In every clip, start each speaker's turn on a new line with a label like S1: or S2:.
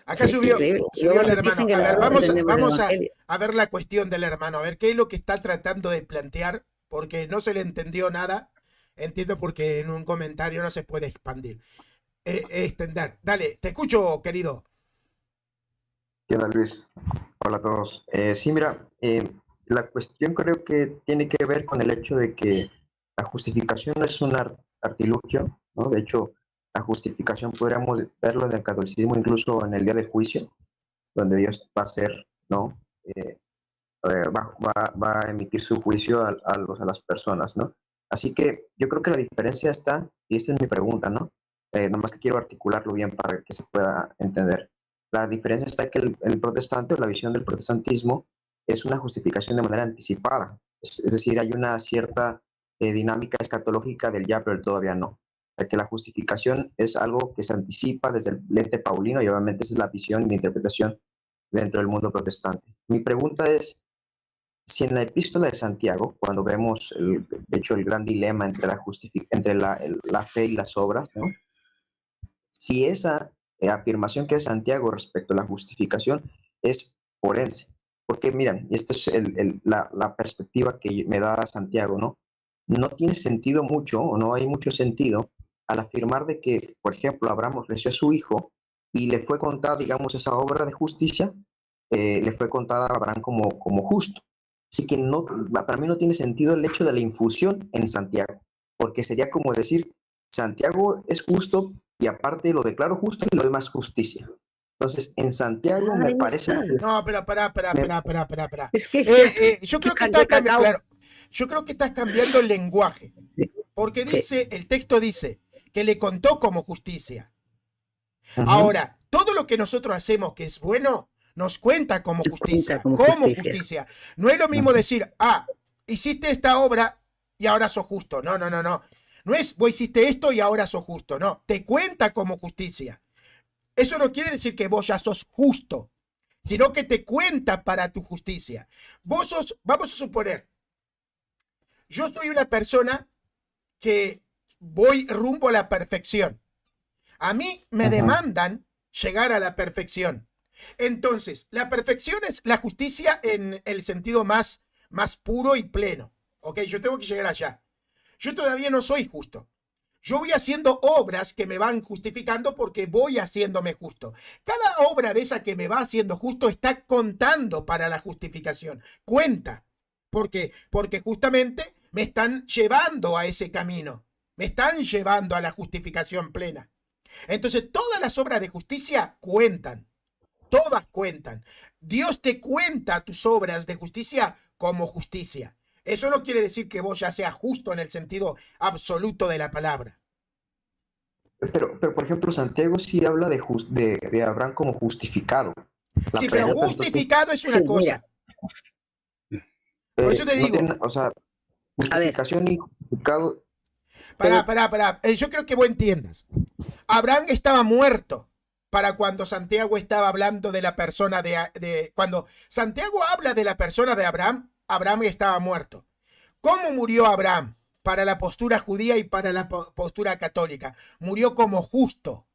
S1: Acá
S2: Sí,
S1: subió,
S2: increíble.
S1: subió
S2: Luego
S1: el
S2: nos
S1: hermano.
S2: dicen que
S1: A ver,
S2: nosotros entendemos el
S1: vamos
S2: Evangelio.
S1: a ver la cuestión del hermano, a ver qué es lo que está tratando de plantear, porque no se le entendió nada. Entiendo porque en un comentario no se puede expandir. Extender. Dale, te escucho, querido.
S3: ¿Qué onda, Luis? Hola a todos. Sí, mira, la cuestión creo que tiene que ver con el hecho de que la justificación no es un artilugio, ¿no? De hecho, la justificación podríamos verlo en el catolicismo, incluso en el día del juicio, donde Dios va a ser, ¿no? Va a emitir su juicio a las personas, ¿no? Así que yo creo que la diferencia está, y esta es mi pregunta, ¿no? Nomás que quiero articularlo bien para que se pueda entender. La diferencia está que el protestante, o la visión del protestantismo, es una justificación de manera anticipada. Es decir, hay una cierta dinámica escatológica del ya, pero el todavía no. Que la justificación es algo que se anticipa desde el lente paulino, y obviamente esa es la visión y la interpretación dentro del mundo protestante. Mi pregunta es, si en la epístola de Santiago, cuando vemos, de hecho, el gran dilema entre la fe y las obras, ¿no? Si esa afirmación que es Santiago respecto a la justificación es forense, porque miren, y esta es la perspectiva que me da Santiago, ¿no? No tiene sentido mucho, o no hay mucho sentido, al afirmar de que, por ejemplo, Abraham ofreció a su hijo y le fue contada, digamos, esa obra de justicia, le fue contada a Abraham como justo. Así que no, para mí no tiene sentido el hecho de la infusión en Santiago, porque sería como decir, Santiago es justo y aparte lo declaro justo y lo doy más justicia. Entonces, en Santiago me
S2: Ahí
S3: parece
S2: está.
S3: que...
S1: No, pero pará.
S2: Es que
S1: Yo creo que
S2: qué cacao.
S1: claro, yo creo que estás cambiando el lenguaje. Porque
S2: Sí.
S1: el texto dice que le contó como justicia.
S3: Ujú.
S1: Ahora, todo lo que nosotros hacemos que es bueno, nos cuenta como justicia.
S2: Como
S1: Como
S2: justicia.
S1: justicia. No es lo mismo decir, hiciste esta obra y ahora sos justo. No. No es, vos hiciste esto y ahora sos justo. No, te cuenta como justicia. Eso no quiere decir que vos ya sos justo, sino que te cuenta para tu justicia. Vos sos, vamos a suponer, yo soy una persona que voy rumbo a la perfección. A mí me demandan llegar a la perfección. Entonces, la perfección es la justicia en el sentido más puro y pleno. Ok, yo tengo que llegar allá. Yo todavía no soy justo. Yo voy haciendo obras que me van justificando porque voy haciéndome justo. Cada obra de esa que me va haciendo justo está contando para la justificación. Cuenta. ¿Por qué? Porque justamente me están llevando a ese camino. Me están llevando a la justificación plena. Entonces, todas las obras de justicia cuentan. Todas cuentan. Dios te cuenta tus obras de justicia como justicia. Eso no quiere decir que vos ya seas justo en el sentido absoluto de la palabra.
S3: Pero por ejemplo, Santiago sí habla de Abraham como justificado. La
S1: Sí, pero
S3: pregunta entonces,
S1: justificado es una
S2: Sí, mira,
S1: cosa. Por eso te
S3: no
S1: digo,
S3: tiene, o sea,
S2: a ver,
S3: justificación y justificado, pero
S1: pará. Yo creo que vos entiendas. Abraham estaba muerto para cuando Santiago estaba hablando de la persona cuando Santiago habla de la persona de Abraham, Abraham estaba muerto. ¿Cómo murió Abraham? Para la postura judía y para la postura católica. Murió como justo.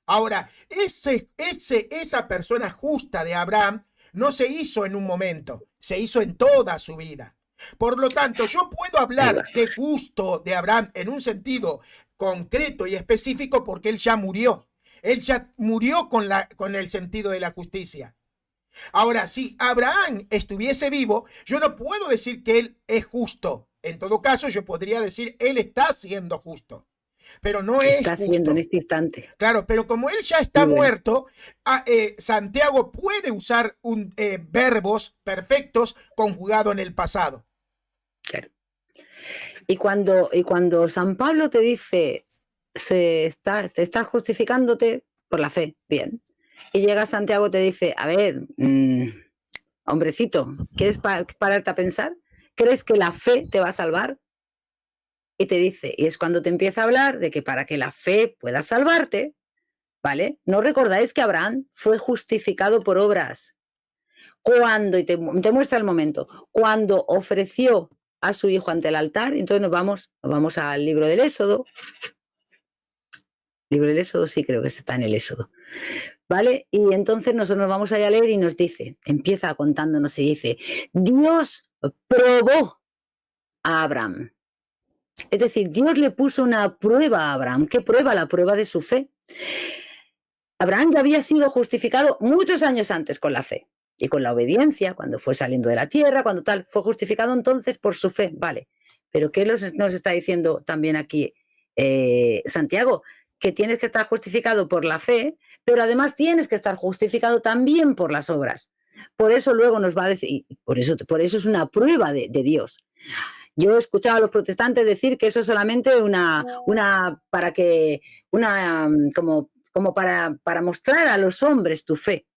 S1: Ahora, esa persona justa de Abraham no se hizo en un momento, se hizo en toda su vida. Por lo tanto, yo puedo hablar de justo de Abraham en un sentido concreto y específico porque él ya murió. Él ya murió con el sentido de la justicia. Ahora, si Abraham estuviese vivo, yo no puedo decir que él es justo. En todo caso, yo podría decir, él está siendo justo, pero no es
S2: está haciendo en
S1: justo.
S2: este instante.
S1: Claro, pero como él ya está muerto, Santiago puede usar verbos perfectos conjugados en el pasado.
S2: Claro. Y cuando San Pablo te dice, se está justificándote por la fe, bien. Y llega Santiago y te dice, a ver, hombrecito, ¿quieres pararte a pensar? ¿Crees que la fe te va a salvar? Y te dice, y es cuando te empieza a hablar de que para que la fe pueda salvarte, ¿vale? ¿No recordáis que Abraham fue justificado por obras? Cuando, y te muestra el momento, cuando ofreció a su hijo ante el altar, entonces nos vamos al libro del Éxodo, Libro del Éxodo, sí, creo que está en el Éxodo. ¿Vale? Y entonces nosotros nos vamos a ir a leer y nos dice, empieza contándonos y dice, Dios probó a Abraham. Es decir, Dios le puso una prueba a Abraham. ¿Qué prueba? La prueba de su fe. Abraham ya había sido justificado muchos años antes con la fe y con la obediencia, cuando fue saliendo de la tierra, cuando tal, fue justificado entonces por su fe. Vale, pero ¿qué nos está diciendo también aquí Santiago? Que tienes que estar justificado por la fe, pero además tienes que estar justificado también por las obras. Por eso luego nos va a decir, por eso es una prueba de Dios. Yo he escuchado a los protestantes decir que eso es solamente como para mostrar a los hombres tu fe.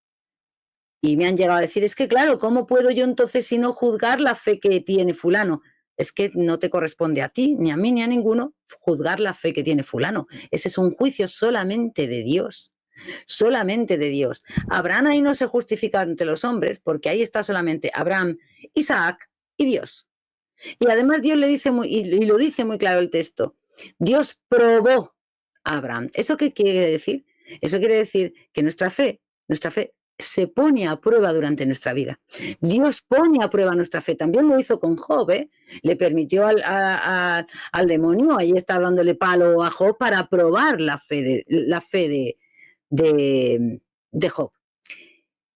S2: Y me han llegado a decir, es que claro, ¿cómo puedo yo entonces si no juzgar la fe que tiene fulano? Es que no te corresponde a ti, ni a mí, ni a ninguno, juzgar la fe que tiene fulano. Ese es un juicio solamente de Dios. Solamente de Dios. Abraham ahí no se justifica ante los hombres, porque ahí está solamente Abraham, Isaac y Dios. Y además Dios le dice y lo dice muy claro el texto, Dios probó a Abraham. ¿Eso qué quiere decir? Eso quiere decir que nuestra fe se pone a prueba durante nuestra vida. Dios pone a prueba nuestra fe. También lo hizo con Job, ¿eh? Le permitió al demonio, ahí está dándole palo a Job para probar la fe de Job.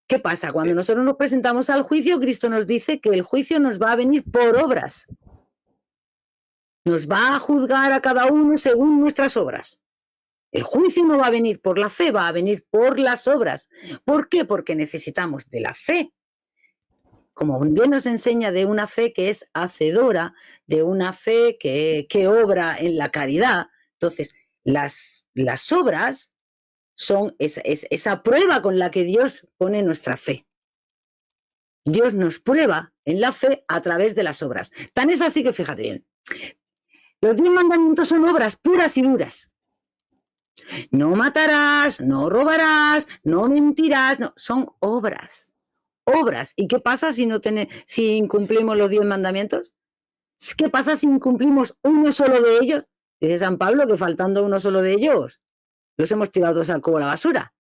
S2: ¿Qué pasa? Cuando nosotros nos presentamos al juicio, Cristo nos dice que el juicio nos va a venir por obras. Nos va a juzgar a cada uno según nuestras obras. El juicio no va a venir por la fe, va a venir por las obras. ¿Por qué? Porque necesitamos de la fe. Como bien nos enseña, de una fe que es hacedora, de una fe que obra en la caridad. Entonces, las obras son esa prueba con la que Dios pone nuestra fe. Dios nos prueba en la fe a través de las obras. Tan es así que fíjate bien. Los 10 mandamientos son obras puras y duras. No matarás, no robarás, no mentirás, no, son obras. Obras. ¿Y qué pasa si incumplimos los 10 mandamientos? ¿Qué pasa si incumplimos uno solo de ellos? Dice San Pablo que faltando uno solo de ellos, los hemos tirado todos al cubo a la basura.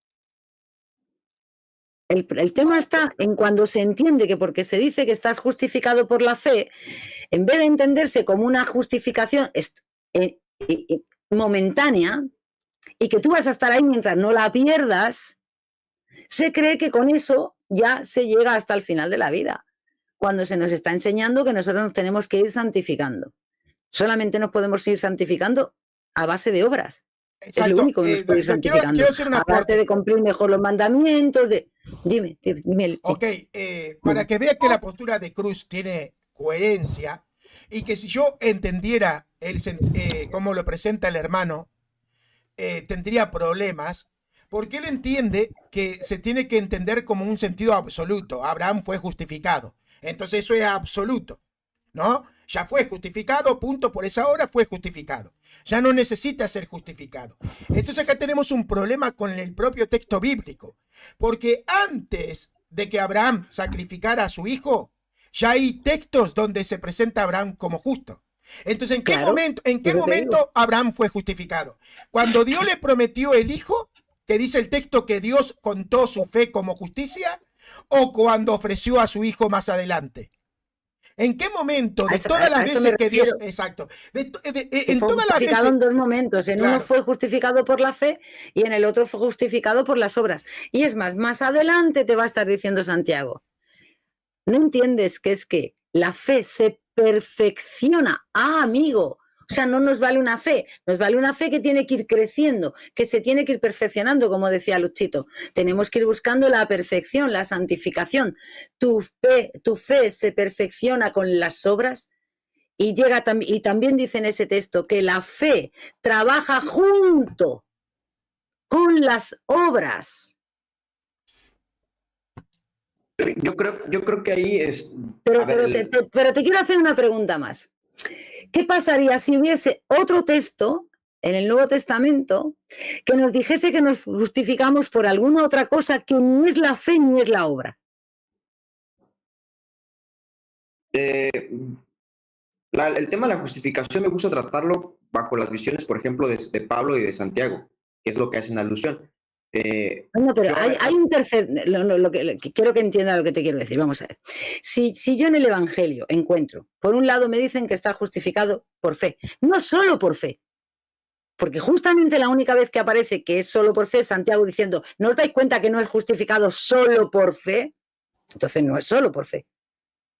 S2: El tema está en cuando se entiende que porque se dice que estás justificado por la fe, en vez de entenderse como una justificación momentánea y que tú vas a estar ahí mientras no la pierdas, se cree que con eso ya se llega hasta el final de la vida, cuando se nos está enseñando que nosotros nos tenemos que ir santificando. Solamente nos podemos ir santificando a base de obras. Exacto. Es lo único que nos puede ir santificando. Quiero hacer una aparte de cumplir mejor los mandamientos. Dime.
S1: Ok, para que vea que la postura de Cruz tiene coherencia y que si yo entendiera cómo lo presenta el hermano, tendría problemas, porque él entiende que se tiene que entender como un sentido absoluto. Abraham fue justificado. Entonces eso es absoluto, ¿no? Ya fue justificado, punto, por esa hora fue justificado. Ya no necesita ser justificado. Entonces acá tenemos un problema con el propio texto bíblico, porque antes de que Abraham sacrificara a su hijo, ya hay textos donde se presenta a Abraham como justo. Entonces, ¿en qué momento Abraham fue justificado? Cuando Dios le prometió el hijo, que dice el texto que Dios contó su fe como justicia, o cuando ofreció a su hijo más adelante. ¿En qué momento de todas las veces que Dios... Exacto. En todas las veces...
S2: en dos momentos. En uno fue justificado por la fe y en el otro fue justificado por las obras. Y es más adelante te va a estar diciendo Santiago. ¿No entiendes que es que la fe se perfecciona? Ah, amigo. O sea, no nos vale una fe, nos vale una fe que tiene que ir creciendo, que se tiene que ir perfeccionando, como decía Luchito. Tenemos que ir buscando la perfección, la santificación. Tu fe se perfecciona con las obras y también dice en ese texto que la fe trabaja junto con las obras.
S3: Yo creo que ahí es...
S2: Pero te quiero hacer una pregunta más. ¿Qué pasaría si hubiese otro texto en el Nuevo Testamento que nos dijese que nos justificamos por alguna otra cosa que ni es la fe ni es la obra?
S3: El tema de la justificación me gusta tratarlo bajo las visiones, por ejemplo, de Pablo y de Santiago, que es lo que hacen alusión.
S2: No, pero
S3: yo,
S2: hay un tercer, lo que quiero que entienda lo que te quiero decir. Vamos a ver. Si yo en el Evangelio encuentro, por un lado me dicen que está justificado por fe, no solo por fe, porque justamente la única vez que aparece que es solo por fe es Santiago diciendo, ¿no os dais cuenta que no es justificado solo por fe? Entonces no es solo por fe.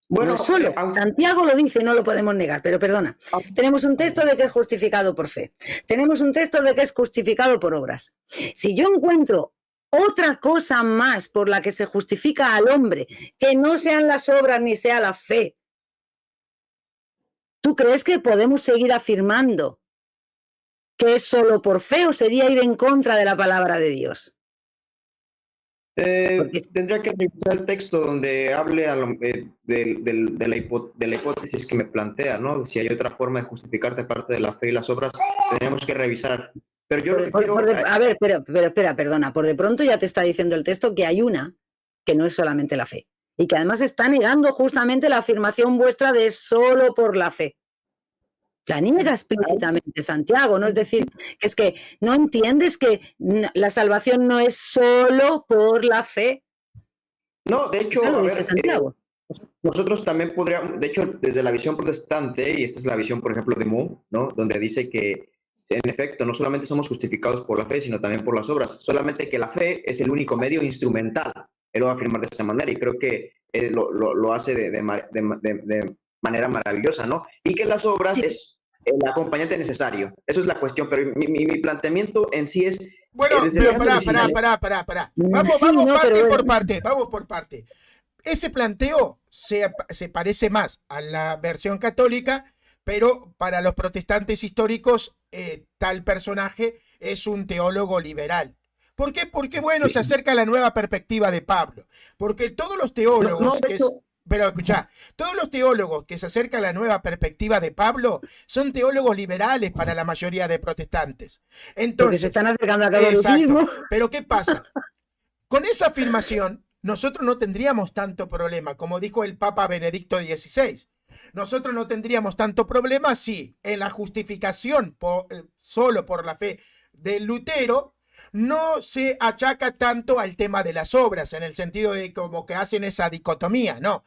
S3: bueno,
S2: No es solo. Santiago lo dice, no lo podemos negar, pero perdona. Tenemos un texto de que es justificado por fe. Tenemos un texto de que es justificado por obras. Si yo encuentro otra cosa más por la que se justifica al hombre, que no sean las obras ni sea la fe, ¿tú crees que podemos seguir afirmando que es solo por fe o sería ir en contra de la palabra de Dios?
S3: Tendría que revisar el texto donde hable de la hipótesis que me plantea, ¿no? Si hay otra forma de justificarte aparte de la fe y las obras, tenemos que revisar. Pero yo
S2: a ver, pero espera, perdona. Por de pronto ya te está diciendo el texto que hay una que no es solamente la fe. Y que además está negando justamente la afirmación vuestra de solo por la fe. La niega explícitamente Santiago, ¿no? Es decir, es que no entiendes que la salvación no es solo por la fe.
S3: No, de hecho,
S2: a ver,
S3: nosotros también podríamos, de hecho, desde la visión protestante, y esta es la visión, por ejemplo, de Moon, ¿no? Donde dice que, en efecto, no solamente somos justificados por la fe, sino también por las obras, solamente que la fe es el único medio instrumental. Él lo va a afirmar de esa manera, y creo que lo hace de manera maravillosa, ¿no? Y que las obras es el acompañante necesario. Eso es la cuestión, pero mi planteamiento en sí es...
S1: Bueno, pero pará. Vamos por parte. Ese planteo se parece más a la versión católica, pero para los protestantes históricos, tal personaje es un teólogo liberal. ¿Por qué? Porque, bueno, se acerca a la nueva perspectiva de Pablo. Porque todos los teólogos... Pero escuchá, todos los teólogos que se acercan a la nueva perspectiva de Pablo son teólogos liberales para la mayoría de protestantes. Entonces,
S2: porque se están acercando al catolicismo.
S1: Pero ¿qué pasa? Con esa afirmación, nosotros no tendríamos tanto problema, como dijo el Papa Benedicto XVI. Nosotros no tendríamos tanto problema si en la justificación solo por la fe de Lutero no se achaca tanto al tema de las obras, en el sentido de como que hacen esa dicotomía, ¿no?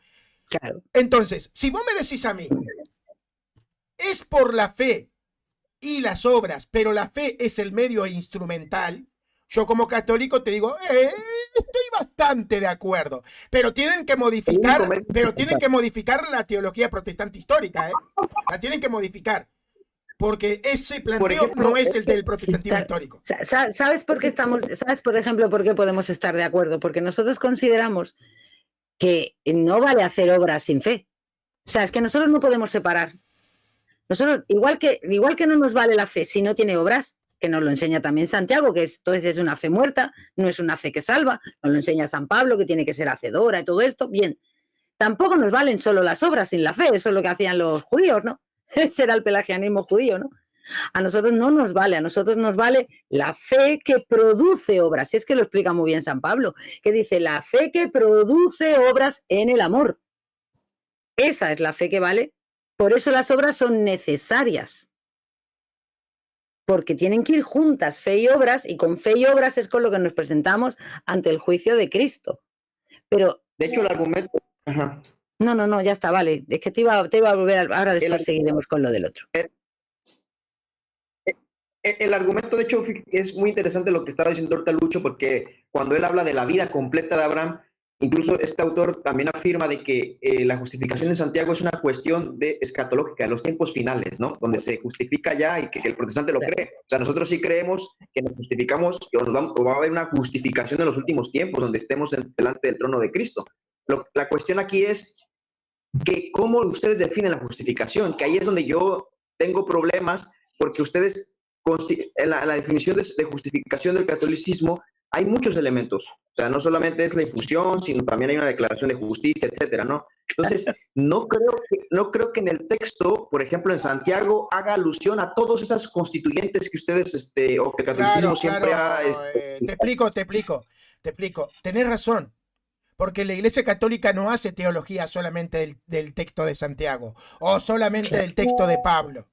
S2: Claro.
S1: Entonces, si vos me decís a mí, es por la fe y las obras, pero la fe es el medio instrumental, yo como católico te digo, estoy bastante de acuerdo, pero tienen que modificar, la teología protestante histórica, la tienen que modificar. Porque ese planteo no es el del protestantismo histórico.
S2: ¿Sabes por ejemplo, por qué podemos estar de acuerdo? Porque nosotros consideramos que no vale hacer obras sin fe. O sea, es que nosotros no podemos separar. Nosotros, igual que no nos vale la fe si no tiene obras, que nos lo enseña también Santiago, que entonces es una fe muerta, no es una fe que salva, nos lo enseña San Pablo, que tiene que ser hacedora y todo esto, bien. Tampoco nos valen solo las obras sin la fe, eso es lo que hacían los judíos, ¿no? Ese era el pelagianismo judío, ¿no? A nosotros no nos vale, a nosotros nos vale la fe que produce obras. Y es que lo explica muy bien San Pablo, que dice la fe que produce obras en el amor. Esa es la fe que vale. Por eso las obras son necesarias. Porque tienen que ir juntas, fe y obras, y con fe y obras es con lo que nos presentamos ante el juicio de Cristo. Pero...
S3: De hecho, el argumento... Ajá.
S2: No, ya está, vale. Es que te iba a volver, ahora después seguiremos con lo del otro.
S3: El argumento, de hecho, es muy interesante lo que estaba diciendo ahorita Lucho, porque cuando él habla de la vida completa de Abraham, incluso este autor también afirma de que la justificación en Santiago es una cuestión de escatológica, de los tiempos finales, ¿no? Donde se justifica ya y que el protestante lo cree. O sea, nosotros sí creemos que nos justificamos o va a haber una justificación en los últimos tiempos, donde estemos delante del trono de Cristo. La cuestión aquí es que cómo ustedes definen la justificación, que ahí es donde yo tengo problemas, porque ustedes, en la definición de justificación del catolicismo, hay muchos elementos. O sea, no solamente es la infusión, sino también hay una declaración de justicia, etcétera, ¿no? Entonces, no creo que en el texto, por ejemplo, en Santiago, haga alusión a todas esas constituyentes que ustedes, o que el catolicismo siempre ha...
S1: Te explico. Tenés razón. Porque la Iglesia Católica no hace teología solamente del texto de Santiago o solamente del texto de Pablo.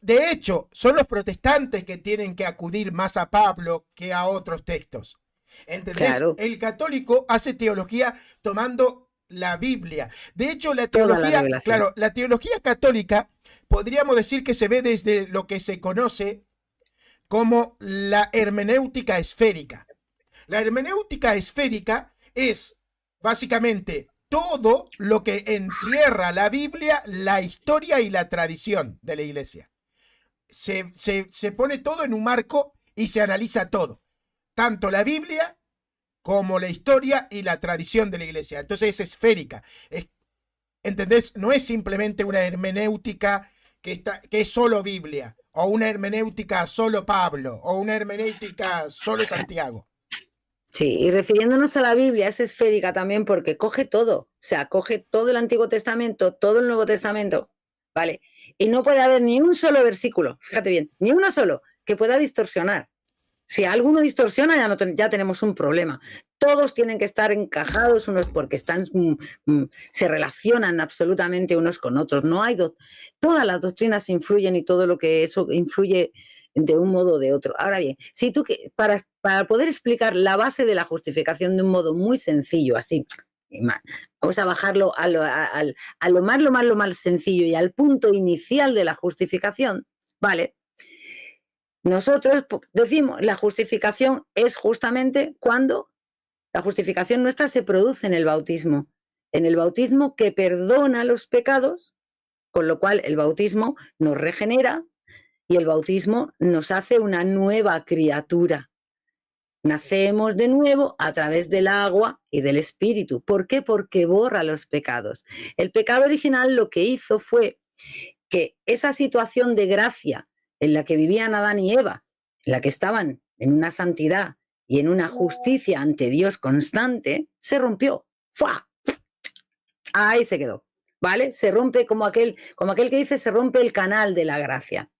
S1: De hecho, son los protestantes que tienen que acudir más a Pablo que a otros textos. ¿Entendés?
S2: Claro.
S1: El católico hace teología tomando la Biblia. De hecho, la
S2: Toda la
S1: teología,
S2: revelación.
S1: claro, la teología católica podríamos decir que se ve desde lo que se conoce como la hermenéutica esférica. La hermenéutica esférica es básicamente todo lo que encierra la Biblia, la historia y la tradición de la iglesia. Se pone todo en un marco y se analiza todo, tanto la Biblia como la historia y la tradición de la iglesia. Entonces es esférica. ¿Entendés? No es simplemente una hermenéutica que es solo Biblia, o una hermenéutica solo Pablo, o una hermenéutica solo Santiago.
S2: Sí, y refiriéndonos a la Biblia, es esférica también porque coge todo, o sea, coge todo el Antiguo Testamento, todo el Nuevo Testamento, ¿vale? Y no puede haber ni un solo versículo, fíjate bien, ni uno solo que pueda distorsionar. Si alguno distorsiona, ya tenemos un problema. Todos tienen que estar encajados unos porque se relacionan absolutamente unos con otros. No hay todas las doctrinas influyen y todo lo que eso influye de un modo o de otro. Ahora bien, si tú para poder explicar la base de la justificación de un modo muy sencillo, así, vamos a bajarlo a lo más sencillo y al punto inicial de la justificación, ¿vale? Nosotros decimos, la justificación es justamente cuando la justificación nuestra se produce en el bautismo que perdona los pecados, con lo cual el bautismo nos regenera y el bautismo nos hace una nueva criatura. Nacemos de nuevo a través del agua y del Espíritu. ¿Por qué? Porque borra los pecados. El pecado original lo que hizo fue que esa situación de gracia en la que vivían Adán y Eva, en la que estaban en una santidad y en una justicia ante Dios constante, se rompió. ¡Fua! Ahí se quedó, ¿vale? Se rompe como aquel que dice, se rompe el canal de la gracia.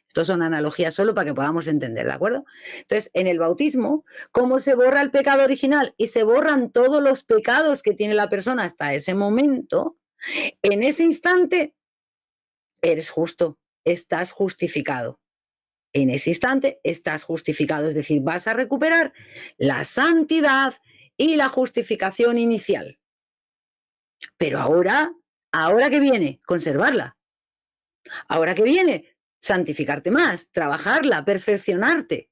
S2: Esto son analogías solo para que podamos entender, ¿de acuerdo? Entonces, en el bautismo, ¿cómo se borra el pecado original? Y se borran todos los pecados que tiene la persona hasta ese momento. En ese instante, eres justo, estás justificado. En ese instante estás justificado, es decir, vas a recuperar la santidad y la justificación inicial. Pero ahora ¿qué viene? Conservarla. Ahora ¿qué viene? Santificarte más, trabajarla, perfeccionarte.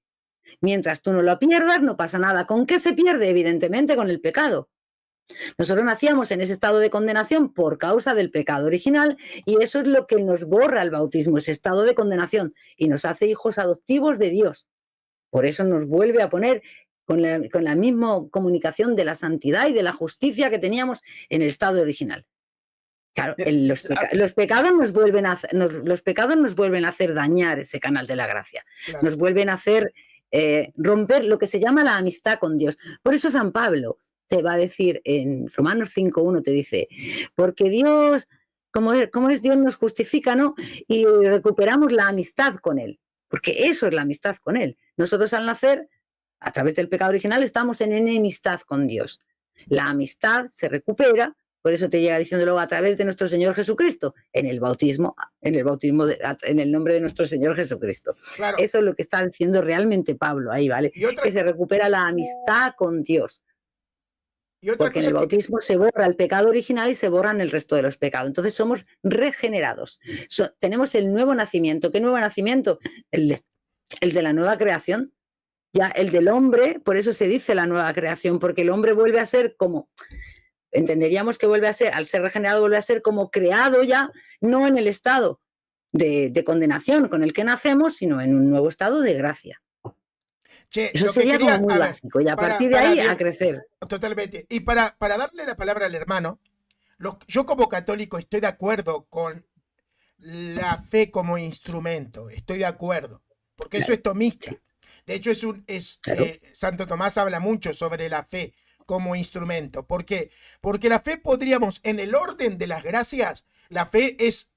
S2: Mientras tú no lo pierdas, no pasa nada. ¿Con qué se pierde? Evidentemente con el pecado. Nosotros nacíamos en ese estado de condenación por causa del pecado original y eso es lo que nos borra el bautismo, ese estado de condenación, y nos hace hijos adoptivos de Dios. Por eso nos vuelve a poner con la misma comunicación de la santidad y de la justicia que teníamos en el estado original. Claro, los pecados nos vuelven a hacer dañar ese canal de la gracia. Claro. Nos vuelven a hacer romper lo que se llama la amistad con Dios. Por eso San Pablo te va a decir en Romanos 5:1, te dice, porque Dios, como es Dios, nos justifica, ¿no? Y recuperamos la amistad con Él, porque eso es la amistad con Él. Nosotros al nacer, a través del pecado original, estamos en enemistad con Dios. La amistad se recupera, por eso te llega diciendo luego a través de nuestro Señor Jesucristo, en el bautismo en el nombre de nuestro Señor Jesucristo. Claro. Eso es lo que está diciendo realmente Pablo ahí, ¿vale? Que se recupera la amistad con Dios. Porque en el bautismo se borra el pecado original y se borran el resto de los pecados. Entonces somos regenerados. Tenemos el nuevo nacimiento. ¿Qué nuevo nacimiento? El de la nueva creación. Ya el del hombre, por eso se dice la nueva creación, porque el hombre vuelve a ser como, entenderíamos que vuelve a ser, al ser regenerado vuelve a ser como creado ya, no en el estado de condenación con el que nacemos, sino en un nuevo estado de gracia.
S1: Che,
S2: eso sería como muy básico y a partir de ahí a crecer.
S1: Totalmente. Y para darle la palabra al hermano, yo como católico estoy de acuerdo con la fe como instrumento, estoy de acuerdo, porque eso es tomista. Sí. De hecho, Santo Tomás habla mucho sobre la fe como instrumento. ¿Por qué? Porque la fe podríamos, en el orden de las gracias, la fe es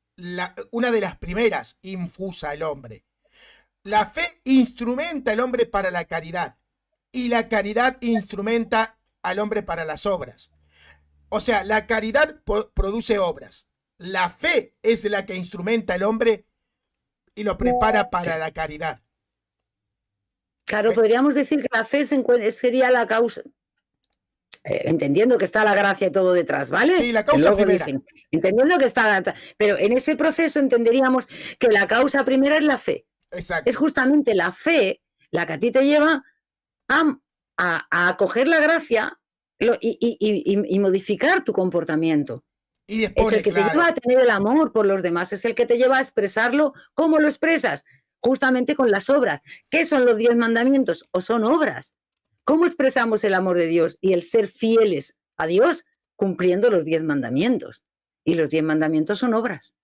S1: una de las primeras infusa al hombre. La fe instrumenta al hombre para la caridad y la caridad instrumenta al hombre para las obras. O sea, la caridad produce obras. La fe es la que instrumenta al hombre y lo prepara para la caridad.
S2: Claro, podríamos decir que la fe sería la causa, entendiendo que está la gracia y todo detrás, ¿vale?
S1: Sí, la causa primera.
S2: Dicen, entendiendo que está, pero en ese proceso entenderíamos que la causa primera es la fe.
S1: Exacto.
S2: Es justamente la fe la que a ti te lleva a acoger la gracia y modificar tu comportamiento.
S1: Y
S2: Es el que te lleva a tener el amor por los demás, es el que te lleva a expresarlo. ¿Cómo lo expresas? Justamente con las obras. ¿Qué son los 10 mandamientos? ¿O son obras? ¿Cómo expresamos el amor de Dios y el ser fieles a Dios? Cumpliendo los 10 mandamientos. Y los 10 mandamientos son obras.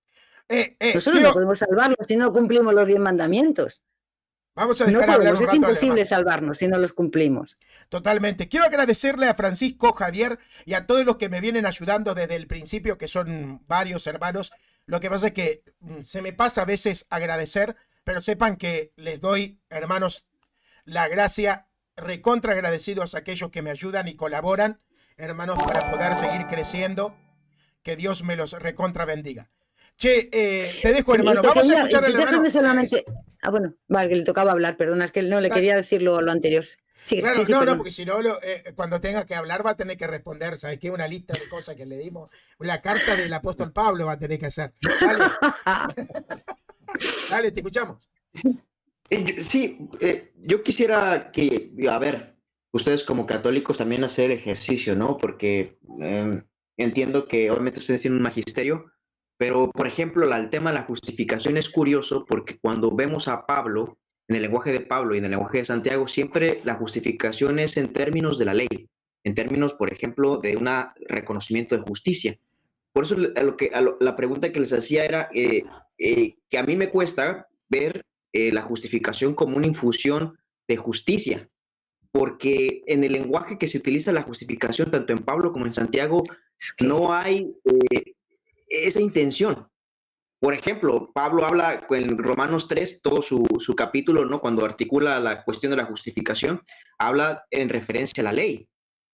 S2: Nosotros no podemos salvarnos si no cumplimos los 10 mandamientos.
S1: Vamos a dejar hablar un rato.
S2: Es imposible salvarnos si no los cumplimos.
S1: Totalmente. Quiero agradecerle a Francisco Javier y a todos los que me vienen ayudando desde el principio, que son varios hermanos. Lo que pasa es que se me pasa a veces agradecer, pero sepan que les doy, hermanos, la gracia, recontra agradecidos a aquellos que me ayudan y colaboran, hermanos, para poder seguir creciendo. Que Dios me los recontra bendiga. Che, te dejo, hermano. Vamos a escuchar al hermano.
S2: Déjame solamente... bueno, vale, que le tocaba hablar, perdona, es que no le quería decir lo anterior. Sí,
S1: claro,
S2: sí,
S1: no, porque si no, cuando tenga que hablar va a tener que responder, ¿sabes qué? Una lista de cosas que le dimos. La carta del apóstol Pablo va a tener que hacer. Dale, dale, te escuchamos.
S3: Yo quisiera que, a ver, ustedes como católicos también hacer ejercicio, ¿no? Porque entiendo que obviamente ustedes tienen un magisterio, pero, por ejemplo, el tema de la justificación es curioso porque cuando vemos a Pablo, en el lenguaje de Pablo y en el lenguaje de Santiago, siempre la justificación es en términos de la ley, en términos, por ejemplo, de un reconocimiento de justicia. Por eso la pregunta que les hacía era que a mí me cuesta ver la justificación como una infusión de justicia, porque en el lenguaje que se utiliza la justificación, tanto en Pablo como en Santiago, no hay esa intención. Por ejemplo, Pablo habla en Romanos 3, todo su capítulo, ¿no? Cuando articula la cuestión de la justificación, habla en referencia a la ley.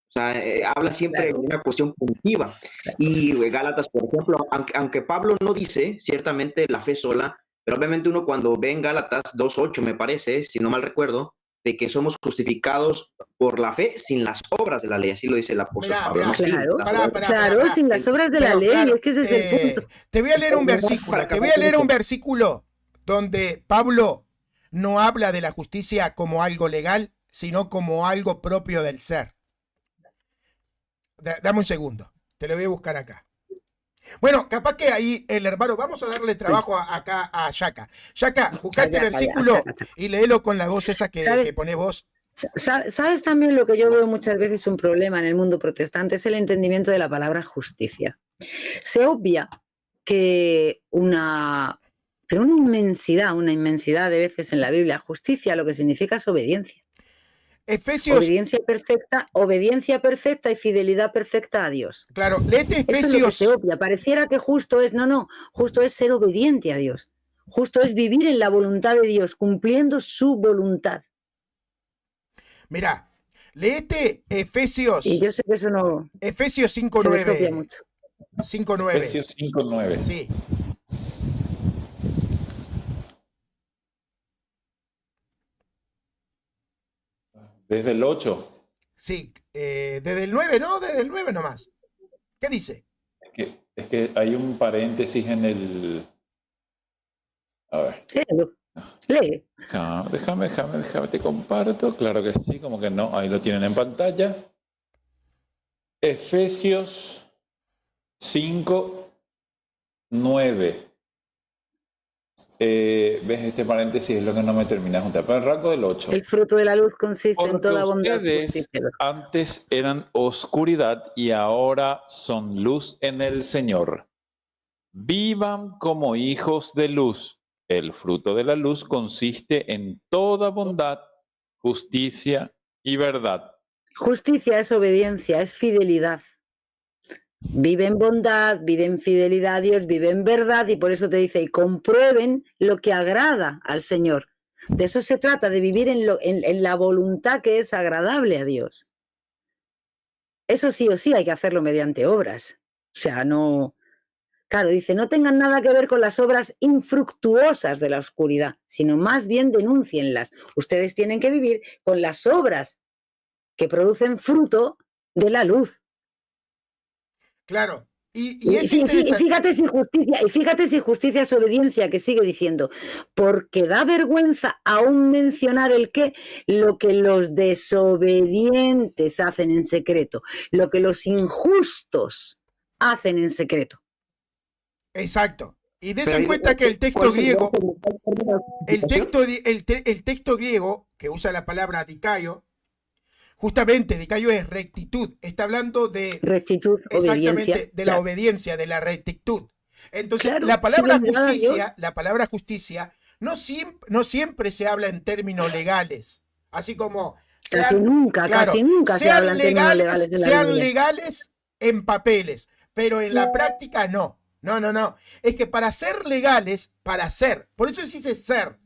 S3: O sea, habla siempre de una cuestión punitiva. Y Gálatas, por ejemplo, aunque Pablo no dice ciertamente la fe sola, pero obviamente uno cuando ve en Gálatas 2:8, me parece, si no mal recuerdo, de que somos justificados por la fe sin las obras de la ley, así lo dice el apóstol Pablo. ¿No?
S2: Claro, sin las obras de la ley, claro, es que ese es el punto.
S1: Te voy a leer un versículo donde Pablo no habla de la justicia como algo legal, sino como algo propio del ser. Dame un segundo, te lo voy a buscar acá. Bueno, capaz que ahí el hermano, vamos a darle trabajo acá a Yaka. Yaka, busca este versículo y léelo con la voz esa que pone vos.
S2: ¿Sabes también lo que yo veo muchas veces un problema en el mundo protestante? Es el entendimiento de la palabra justicia. Se obvia que una inmensidad de veces en la Biblia, justicia lo que significa es obediencia. Obediencia perfecta y fidelidad perfecta a Dios.
S1: Claro, léete Efesios.
S2: Eso es lo que se obvia. Pareciera que justo es, justo es ser obediente a Dios. Justo es vivir en la voluntad de Dios, cumpliendo su voluntad.
S1: Mira, léete Efesios.
S2: Y yo sé que eso no.
S1: Efesios 5:9.
S2: Se obvia mucho.
S1: 5:9.
S4: Efesios 5:9.
S1: Sí.
S4: Desde el 8.
S1: Sí, desde el 9, ¿no? Desde el 9 nomás. ¿Qué dice?
S4: Es que hay un paréntesis en el... A ver.
S2: Lee.
S4: Déjame, te comparto. Claro que sí, como que no. Ahí lo tienen en pantalla. Efesios 5:9. ¿Ves? Este paréntesis es lo que no me termina de juntar. Pero el rango del 8.
S2: El fruto de la luz consiste en toda bondad.
S4: Ustedes antes eran oscuridad y ahora son luz en el Señor. Vivan como hijos de luz. El fruto de la luz consiste en toda bondad, justicia y verdad.
S2: Justicia es obediencia, es fidelidad. Vive en bondad, vive en fidelidad a Dios, vive en verdad, y por eso te dice, y comprueben lo que agrada al Señor. De eso se trata, de vivir en la voluntad que es agradable a Dios. Eso sí o sí hay que hacerlo mediante obras. O sea, no Claro, dice, no tengan nada que ver con las obras infructuosas de la oscuridad, sino más bien denúncienlas. Ustedes tienen que vivir con las obras que producen fruto de la luz.
S1: Claro. Y
S2: Y
S1: es interesante.
S2: fíjate si justicia es obediencia, que sigue diciendo, porque da vergüenza aún mencionar el qué, lo que los desobedientes hacen en secreto, lo que los injustos hacen en secreto.
S1: Exacto. Y des
S3: Pero
S1: en
S3: ahí,
S1: cuenta que el texto
S3: ¿cuál sería
S1: griego,
S3: el término de justificación?
S1: el texto griego que usa la palabra dikaio, justamente dikaio es rectitud. Está hablando de
S2: Rectitud, obediencia.
S1: exactamente de la
S2: Claro.
S1: obediencia, de la rectitud. Entonces,
S2: Claro,
S1: la palabra
S2: siguen negando a Dios.
S1: justicia no siempre se habla en términos legales. Así como
S2: Casi nunca se habla en términos legales de la
S1: sean
S2: Biblia.
S1: legales en papeles, pero en la práctica no. No. Es que para ser legales, por eso se dice ser.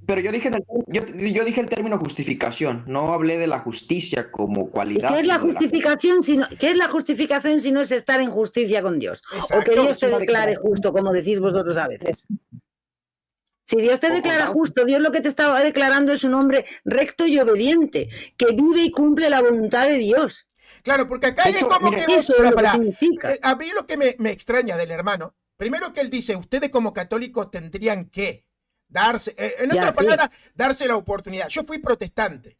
S3: Pero yo dije, yo dije el término justificación, no hablé de la justicia como
S2: ¿Y
S3: cualidad.
S2: qué es la
S3: sino de
S2: justificación si no es estar en justicia con Dios? O que
S1: Exacto.
S2: Dios te
S3: Es una
S2: declare
S3: declaración.
S2: justo, como decís vosotros a veces. Si Dios te
S3: O
S2: declara
S3: contar-
S2: justo, Dios lo que te estaba declarando es un hombre recto y obediente, que vive y cumple la voluntad de Dios.
S1: Claro, porque acá
S3: De
S1: es
S3: hecho,
S1: como
S3: mire,
S1: que
S2: Eso es lo que significa.
S1: a mí lo que me extraña del hermano, primero que él dice, ustedes como católicos tendrían que darse, en
S2: Ya,
S1: otras
S2: sí.
S1: palabras, darse la oportunidad. Yo fui protestante.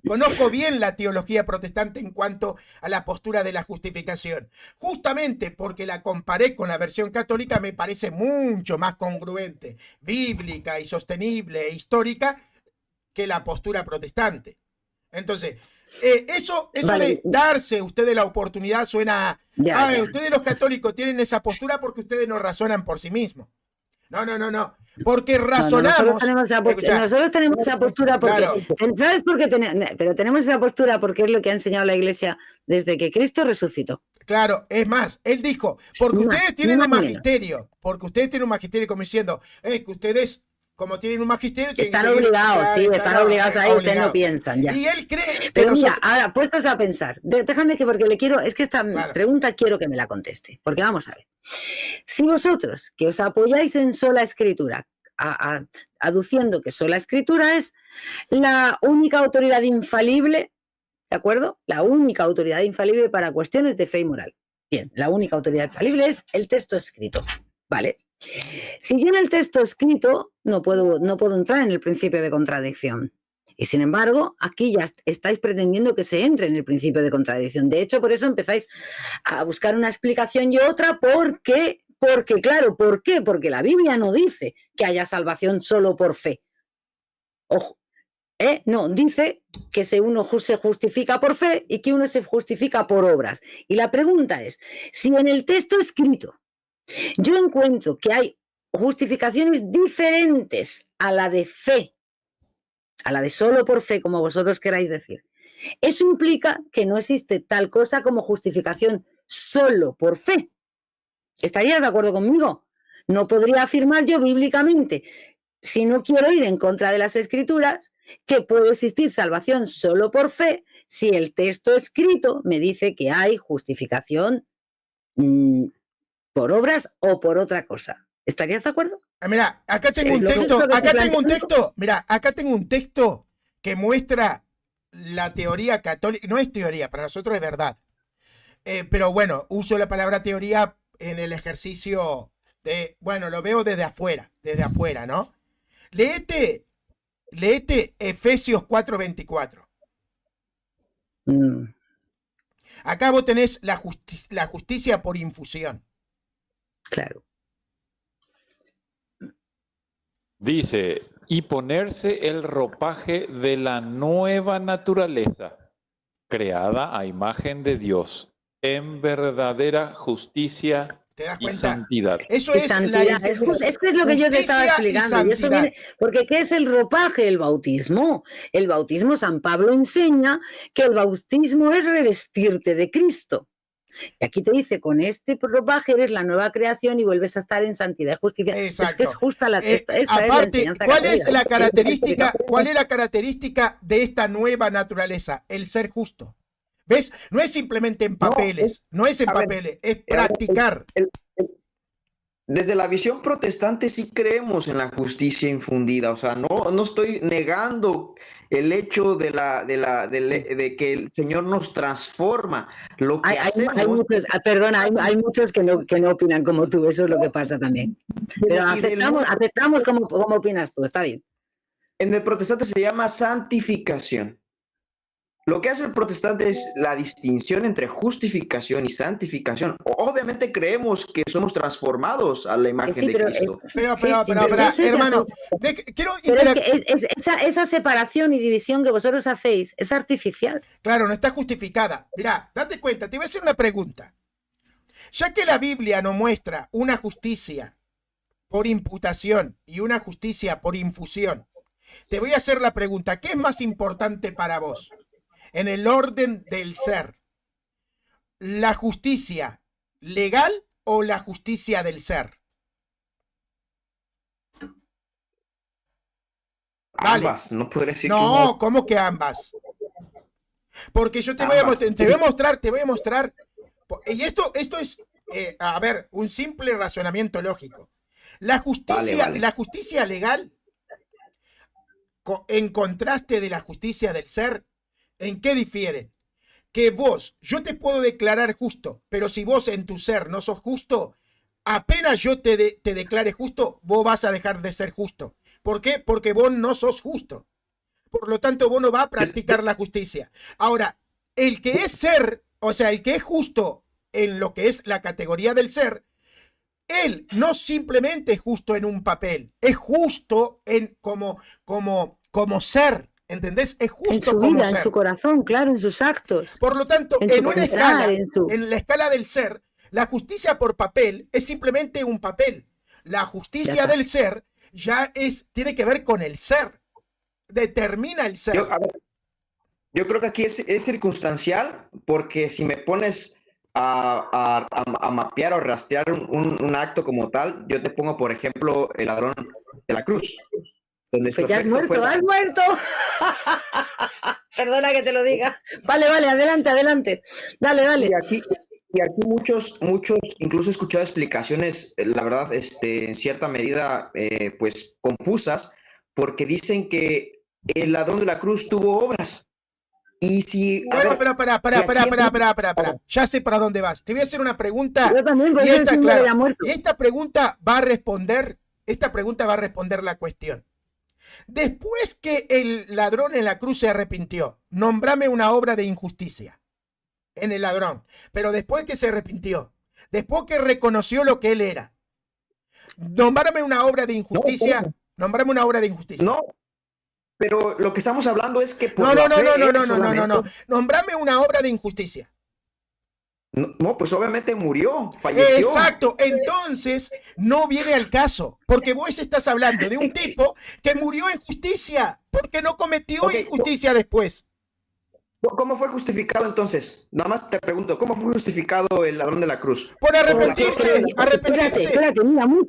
S1: Conozco bien la teología protestante en cuanto a la postura de la justificación. Justamente porque la comparé con la versión católica, me parece mucho más congruente, bíblica y sostenible e histórica que la postura protestante. Entonces, eso
S2: Vale.
S1: de darse ustedes la oportunidad suena.
S2: Ya, ya.
S1: Ustedes los católicos tienen esa postura porque ustedes no razonan por sí mismos. No. Porque razonamos.
S2: Nosotros tenemos esa postura porque.
S1: Claro.
S2: ¿Sabes por qué? Pero tenemos esa postura porque es lo que ha enseñado la Iglesia desde que Cristo resucitó.
S1: Claro, es más, él dijo, porque
S2: Más,
S1: ustedes tienen
S2: más
S1: un
S2: o menos.
S1: magisterio, como diciendo, que ustedes, como tienen un magisterio, tienen que
S2: Están
S1: seguir-
S2: obligados,
S1: claro,
S2: sí, están obligados ahí, ustedes no
S1: obligados.
S2: piensan ya.
S1: Y él cree que
S2: Pero mira,
S1: nosotros.
S2: ahora puestos a pensar, déjame que porque le quiero, es que esta
S1: Claro.
S2: pregunta quiero que me la conteste, porque vamos a ver. Si vosotros que os apoyáis en sola escritura, aduciendo que sola escritura es la única autoridad infalible, ¿de acuerdo? La única autoridad infalible para cuestiones de fe y moral. Bien, la única autoridad infalible es el texto escrito, ¿vale? Si yo en el texto escrito no puedo entrar en el principio de contradicción. Y sin embargo, aquí ya estáis pretendiendo que se entre en el principio de contradicción. De hecho, por eso empezáis a buscar una explicación y otra, porque claro, ¿por qué? Porque la Biblia no dice que haya salvación solo por fe. Ojo, no, dice que uno se justifica por fe y que uno se justifica por obras. Y la pregunta es, si en el texto escrito yo encuentro que hay justificaciones diferentes a la de fe, a la de solo por fe, como vosotros queráis decir, eso implica que no existe tal cosa como justificación solo por fe. ¿Estarías de acuerdo conmigo? No podría afirmar yo bíblicamente, si no quiero ir en contra de las Escrituras, que puede existir salvación solo por fe si el texto escrito me dice que hay justificación por obras o por otra cosa. ¿Estarías de acuerdo?
S1: Mira, acá tengo
S2: Sí,
S1: un
S2: lo que
S1: texto,
S2: esto que
S1: acá
S2: te
S1: tengo un
S2: planteo-
S1: texto, mira, acá tengo un texto que muestra la teoría católica, no es teoría, para nosotros es verdad. Pero bueno, uso la palabra teoría en el ejercicio de, bueno, lo veo desde afuera, ¿no? Léete Efesios 4:24.
S2: Mm,
S1: Acá vos tenés la justicia por infusión.
S2: claro.
S4: Dice, y ponerse el ropaje de la nueva naturaleza, creada a imagen de Dios, en verdadera justicia
S1: ¿Te das
S4: y
S1: cuenta?
S4: santidad.
S1: Eso
S2: Y
S1: es
S2: santidad,
S1: la
S2: es que es lo que yo te estaba
S1: justicia y
S2: explicando. Y eso
S1: santidad.
S2: viene, porque ¿qué es el ropaje? El bautismo. El bautismo, San Pablo enseña que el bautismo es revestirte de Cristo. Y aquí te dice, con este ropaje eres la nueva creación y vuelves a estar en santidad y justicia.
S1: Exacto.
S2: Es que es justa esta es la
S1: Aparte,
S2: enseñanza
S1: ¿cuál es
S2: católica.
S1: la característica de esta nueva naturaleza? El ser justo. ¿Ves? No es simplemente en papeles, no es en
S3: a ver,
S1: papeles, es practicar.
S3: Desde la visión protestante sí creemos en la justicia infundida, o sea, no estoy negando el hecho de que el Señor nos transforma. Lo que
S2: Hay
S3: hacemos,
S2: muchos, perdona, hay muchos que no opinan como tú, eso es lo que pasa también. Pero
S3: y del mundo,
S2: aceptamos como opinas tú, está bien.
S3: en el protestante se llama santificación. Lo que hace el protestante es la distinción entre justificación y santificación. Obviamente creemos que somos transformados a la imagen
S2: Sí,
S3: de
S2: pero,
S3: Cristo.
S1: Pero,
S2: sí, yo
S1: pero,
S2: sé que
S1: hermano,
S2: hacéis,
S1: quiero
S2: pero es que esa separación y división que vosotros hacéis es artificial.
S1: Claro, no está justificada. Mirá, date cuenta, te voy a hacer una pregunta. Ya que la Biblia nos muestra una justicia por imputación y una justicia por infusión, te voy a hacer la pregunta, ¿qué es más importante para vos? En el orden del ser, ¿la justicia legal o la justicia del ser? Vale.
S3: Ambas, no podría decir que
S1: No, ¿cómo que ambas? Porque yo te voy a mostrar, y esto es, a ver, un simple razonamiento lógico. La justicia,
S3: Vale.
S1: la justicia legal, en contraste de la justicia del ser, ¿en qué difieren? Que vos, yo te puedo declarar justo, pero si vos en tu ser no sos justo, apenas yo te declare justo, vos vas a dejar de ser justo. ¿Por qué? Porque vos no sos justo. Por lo tanto, vos no vas a practicar la justicia. Ahora, el que es ser, o sea, el que es justo en lo que es la categoría del ser, él no simplemente es justo en un papel, es justo en como ser. ¿Entendés? Es justo
S2: en su
S1: como
S2: vida,
S1: ser.
S2: en su corazón, claro, en sus actos.
S1: Por lo tanto, en una escala, en la escala del ser, la justicia por papel es simplemente un papel. La justicia del ser ya tiene que ver con el ser. Determina el ser.
S3: Yo creo que aquí es circunstancial, porque si me pones a mapear o rastrear un acto como tal, yo te pongo, por ejemplo, el ladrón de la cruz. Donde
S2: pues ya has muerto, ¡has muerto! Perdona que te lo diga. Vale, adelante. Dale.
S3: Y aquí muchos, incluso he escuchado explicaciones, la verdad, en cierta medida, pues, confusas, porque dicen que el ladrón de la cruz tuvo obras. Y si...
S1: Bueno, pero para. Ya sé para dónde vas. Te voy a hacer una pregunta.
S2: Yo también,
S1: y esta, claro,
S2: ya muerto.
S1: y esta pregunta va a responder la cuestión. Después que el ladrón en la cruz se arrepintió, nombrame una obra de injusticia en el ladrón. Pero después que se arrepintió, después que reconoció lo que él era, nombrame una obra de injusticia. Nombrame una obra de injusticia.
S3: No, pero lo que estamos hablando es que por
S1: no. Nombrame una obra de injusticia.
S3: No, pues obviamente murió, falleció.
S1: Exacto, entonces no viene al caso, porque vos estás hablando de un tipo que murió en justicia, porque no cometió injusticia después.
S3: ¿Cómo fue justificado entonces? Nada más te pregunto, ¿cómo fue justificado el ladrón de la cruz?
S1: Por arrepentirse.
S2: Espérate, mira, muy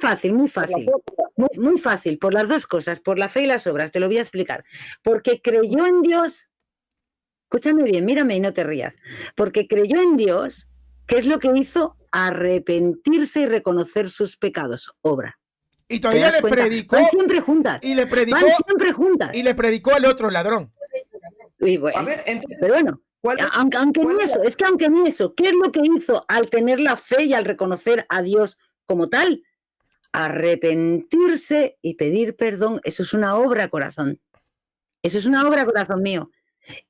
S2: fácil, por las dos cosas, por la fe y las obras, te lo voy a explicar. Porque creyó en Dios, escúchame bien, mírame y no te rías, porque creyó en Dios, ¿qué es lo que hizo? Arrepentirse y reconocer sus pecados, obra.
S1: Y todavía le predicó.
S2: Van siempre juntas.
S1: Y le predicó.
S2: Van siempre juntas.
S1: Y le predicó al otro ladrón.
S2: Y bueno, pero bueno, aunque ni eso, ¿qué es lo que hizo al tener la fe y al reconocer a Dios como tal? Arrepentirse y pedir perdón. Eso es una obra, corazón. Eso es una obra, corazón mío.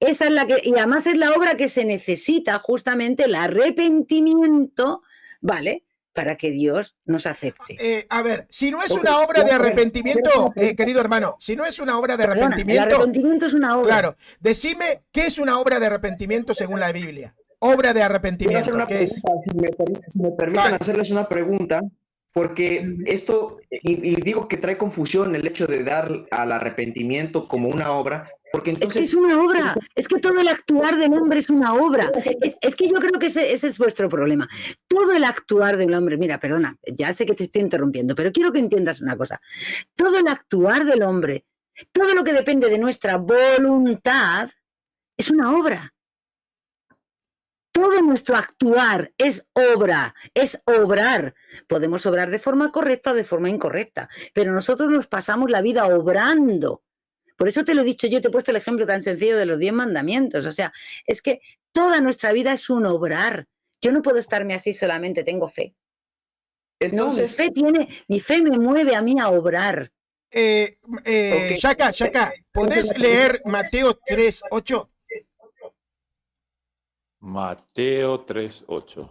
S2: Esa es la que, y además es la obra que se necesita, justamente el arrepentimiento, ¿vale? Para que Dios nos acepte.
S1: A ver, si no es una obra de arrepentimiento, querido hermano, si no es una obra de arrepentimiento...
S2: El arrepentimiento es una obra.
S1: Claro, decime qué es una obra de arrepentimiento según la Biblia. Obra de arrepentimiento, ¿qué es?
S3: Si me permiten hacerles una pregunta, porque esto, y digo que trae confusión el hecho de dar al arrepentimiento como una obra, porque entonces...
S2: Es que es una obra, es que todo el actuar del hombre es una obra. Es que yo creo que ese es vuestro problema. Todo el actuar del hombre, mira, perdona, ya sé que te estoy interrumpiendo, pero quiero que entiendas una cosa. Todo el actuar del hombre, todo lo que depende de nuestra voluntad, es una obra. todo nuestro actuar es obra, es obrar. Podemos obrar de forma correcta o de forma incorrecta, pero nosotros nos pasamos la vida obrando. Por eso te lo he dicho yo, te he puesto el ejemplo tan sencillo de los 10 mandamientos. O sea, es que toda nuestra vida es un obrar. Yo no puedo estarme así solamente, tengo fe.
S3: Entonces,
S2: No, mi fe me mueve a mí a obrar.
S3: Ok.
S1: Shaka, ¿podés leer Mateo 3:8?
S4: Mateo 3:8.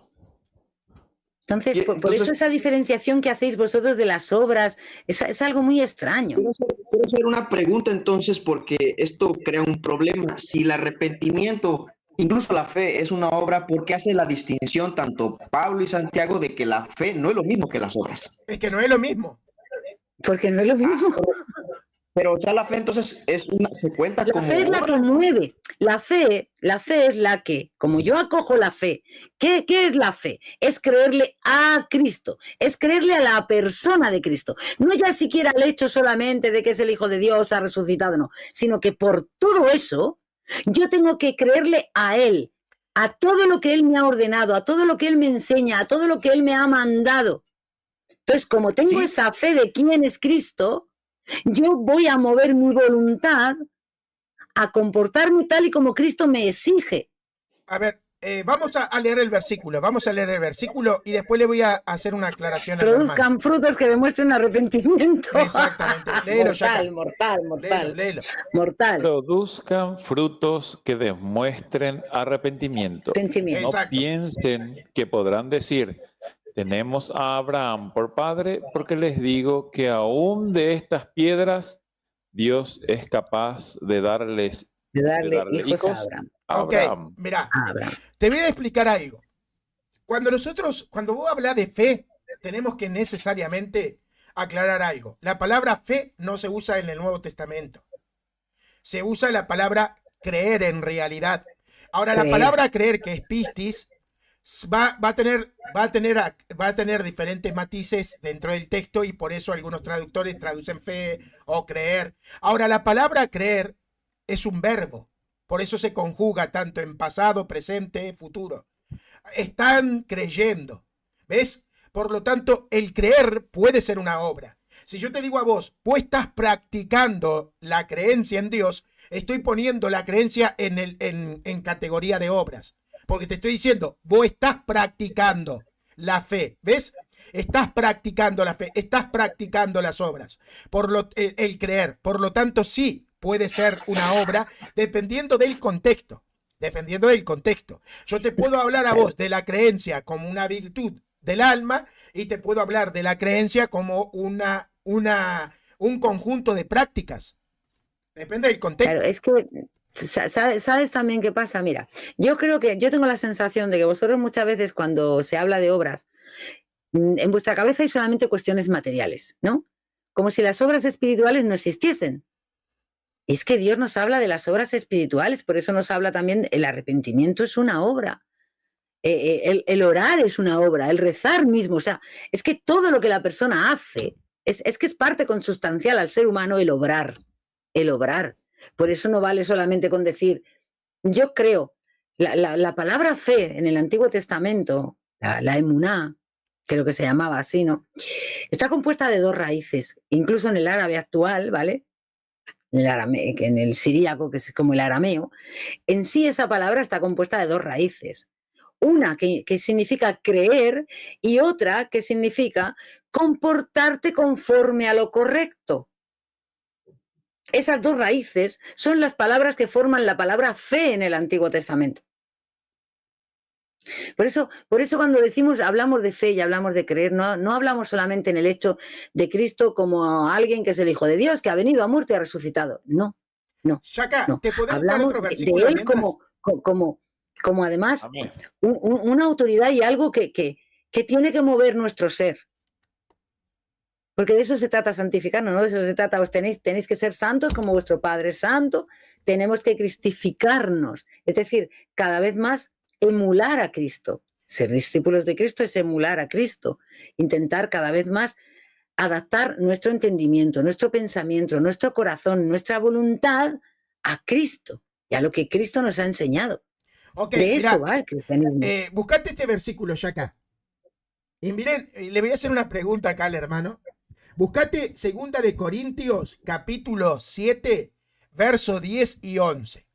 S2: Entonces, por
S3: Entonces,
S2: eso esa diferenciación que hacéis vosotros de las obras es algo muy extraño.
S3: quiero hacer una pregunta entonces, porque esto crea un problema. Si el arrepentimiento, incluso la fe, es una obra, ¿por qué hace la distinción tanto Pablo y Santiago de que la fe no es lo mismo que las obras?
S1: Es que no es lo mismo.
S2: Porque no es lo mismo.
S3: Pero, o sea, la fe entonces se cuenta
S2: La
S3: como
S2: fe es la que
S3: obra.
S2: mueve. La fe es la que, como yo acojo la fe, ¿qué es la fe? Es creerle a Cristo, es creerle a la persona de Cristo. No ya siquiera el hecho solamente de que es el Hijo de Dios, ha resucitado, no, sino que por todo eso yo tengo que creerle a Él, a todo lo que Él me ha ordenado, a todo lo que Él me enseña, a todo lo que Él me ha mandado. Entonces, como tengo
S3: Sí.
S2: esa fe de quién es Cristo, yo voy a mover mi voluntad a comportarme tal y como Cristo me exige.
S1: A ver, vamos a leer el versículo. Vamos a leer el versículo y después le voy a hacer una aclaración al hermano.
S2: Produzcan frutos que demuestren arrepentimiento.
S1: Exactamente. Léelo, Shaka.
S2: Mortal.
S1: Léelo.
S4: Produzcan frutos que demuestren arrepentimiento.
S2: Arrepentimiento.
S4: No
S1: Exacto.
S4: piensen que podrán decir, tenemos a Abraham por padre, porque les digo que aún de estas piedras Dios es capaz de darle
S2: hijos a Abraham.
S4: a
S1: Ok,
S4: Abraham.
S1: mirá,
S2: A Abraham.
S1: te voy a explicar algo. Cuando vos hablas de fe, tenemos que necesariamente aclarar algo. La palabra fe no se usa en el Nuevo Testamento. Se usa la palabra creer en realidad. Ahora, la
S2: Creer.
S1: palabra creer, que es pistis, va a tener diferentes matices dentro del texto y por eso algunos traductores traducen fe o creer. Ahora, la palabra creer es un verbo, por eso se conjuga tanto en pasado, presente, futuro. Están creyendo, ¿ves? Por lo tanto, el creer puede ser una obra. Si yo te digo a vos estás practicando la creencia en Dios, estoy poniendo la creencia en categoría de obras. Porque te estoy diciendo, vos estás practicando la fe, ¿ves? Estás practicando la fe, estás practicando las obras, el creer. Por lo tanto, sí puede ser una obra dependiendo del contexto. Dependiendo del contexto. Yo te puedo hablar a vos de la creencia como una virtud del alma y te puedo hablar de la creencia como un conjunto de prácticas. Depende del contexto.
S2: Claro, es que ¿sabes también qué pasa? Mira, yo tengo la sensación de que vosotros muchas veces cuando se habla de obras, en vuestra cabeza hay solamente cuestiones materiales, ¿no? Como si las obras espirituales no existiesen. Y es que Dios nos habla de las obras espirituales, por eso nos habla también, el arrepentimiento es una obra, el orar es una obra, el rezar mismo, o sea, es que todo lo que la persona hace, es que es parte consustancial al ser humano el obrar. Por eso no vale solamente con decir, yo creo, la palabra fe en el Antiguo Testamento, la emuná, creo que se llamaba así, ¿no? Está compuesta de dos raíces, incluso en el árabe actual, ¿vale? En el siríaco, que es como el arameo, en sí esa palabra está compuesta de dos raíces. Una que significa creer y otra que significa comportarte conforme a lo correcto. Esas dos raíces son las palabras que forman la palabra fe en el Antiguo Testamento. Por eso cuando hablamos de fe y hablamos de creer, no hablamos solamente en el hecho de Cristo como alguien que es el Hijo de Dios, que ha venido, ha muerto y ha resucitado. No.
S1: Shaka, ¿te podés buscar
S2: Hablamos
S1: otro
S2: de
S1: versículo
S2: él
S1: mientras?
S2: como además
S4: Amén.
S2: una autoridad y algo que tiene que mover nuestro ser. Porque de eso se trata santificarnos, ¿no? De eso se trata, tenéis que ser santos como vuestro Padre es santo, tenemos que cristificarnos, es decir, cada vez más emular a Cristo. Ser discípulos de Cristo es emular a Cristo, intentar cada vez más adaptar nuestro entendimiento, nuestro pensamiento, nuestro corazón, nuestra voluntad a Cristo y a lo que Cristo nos ha enseñado.
S1: Ok,
S2: De
S1: mirá,
S2: eso va el cristianismo.
S1: buscate este versículo ya acá. Y miren, le voy a hacer una pregunta acá al hermano. Buscate 2 de Corintios, capítulo 7, verso 10 y 11.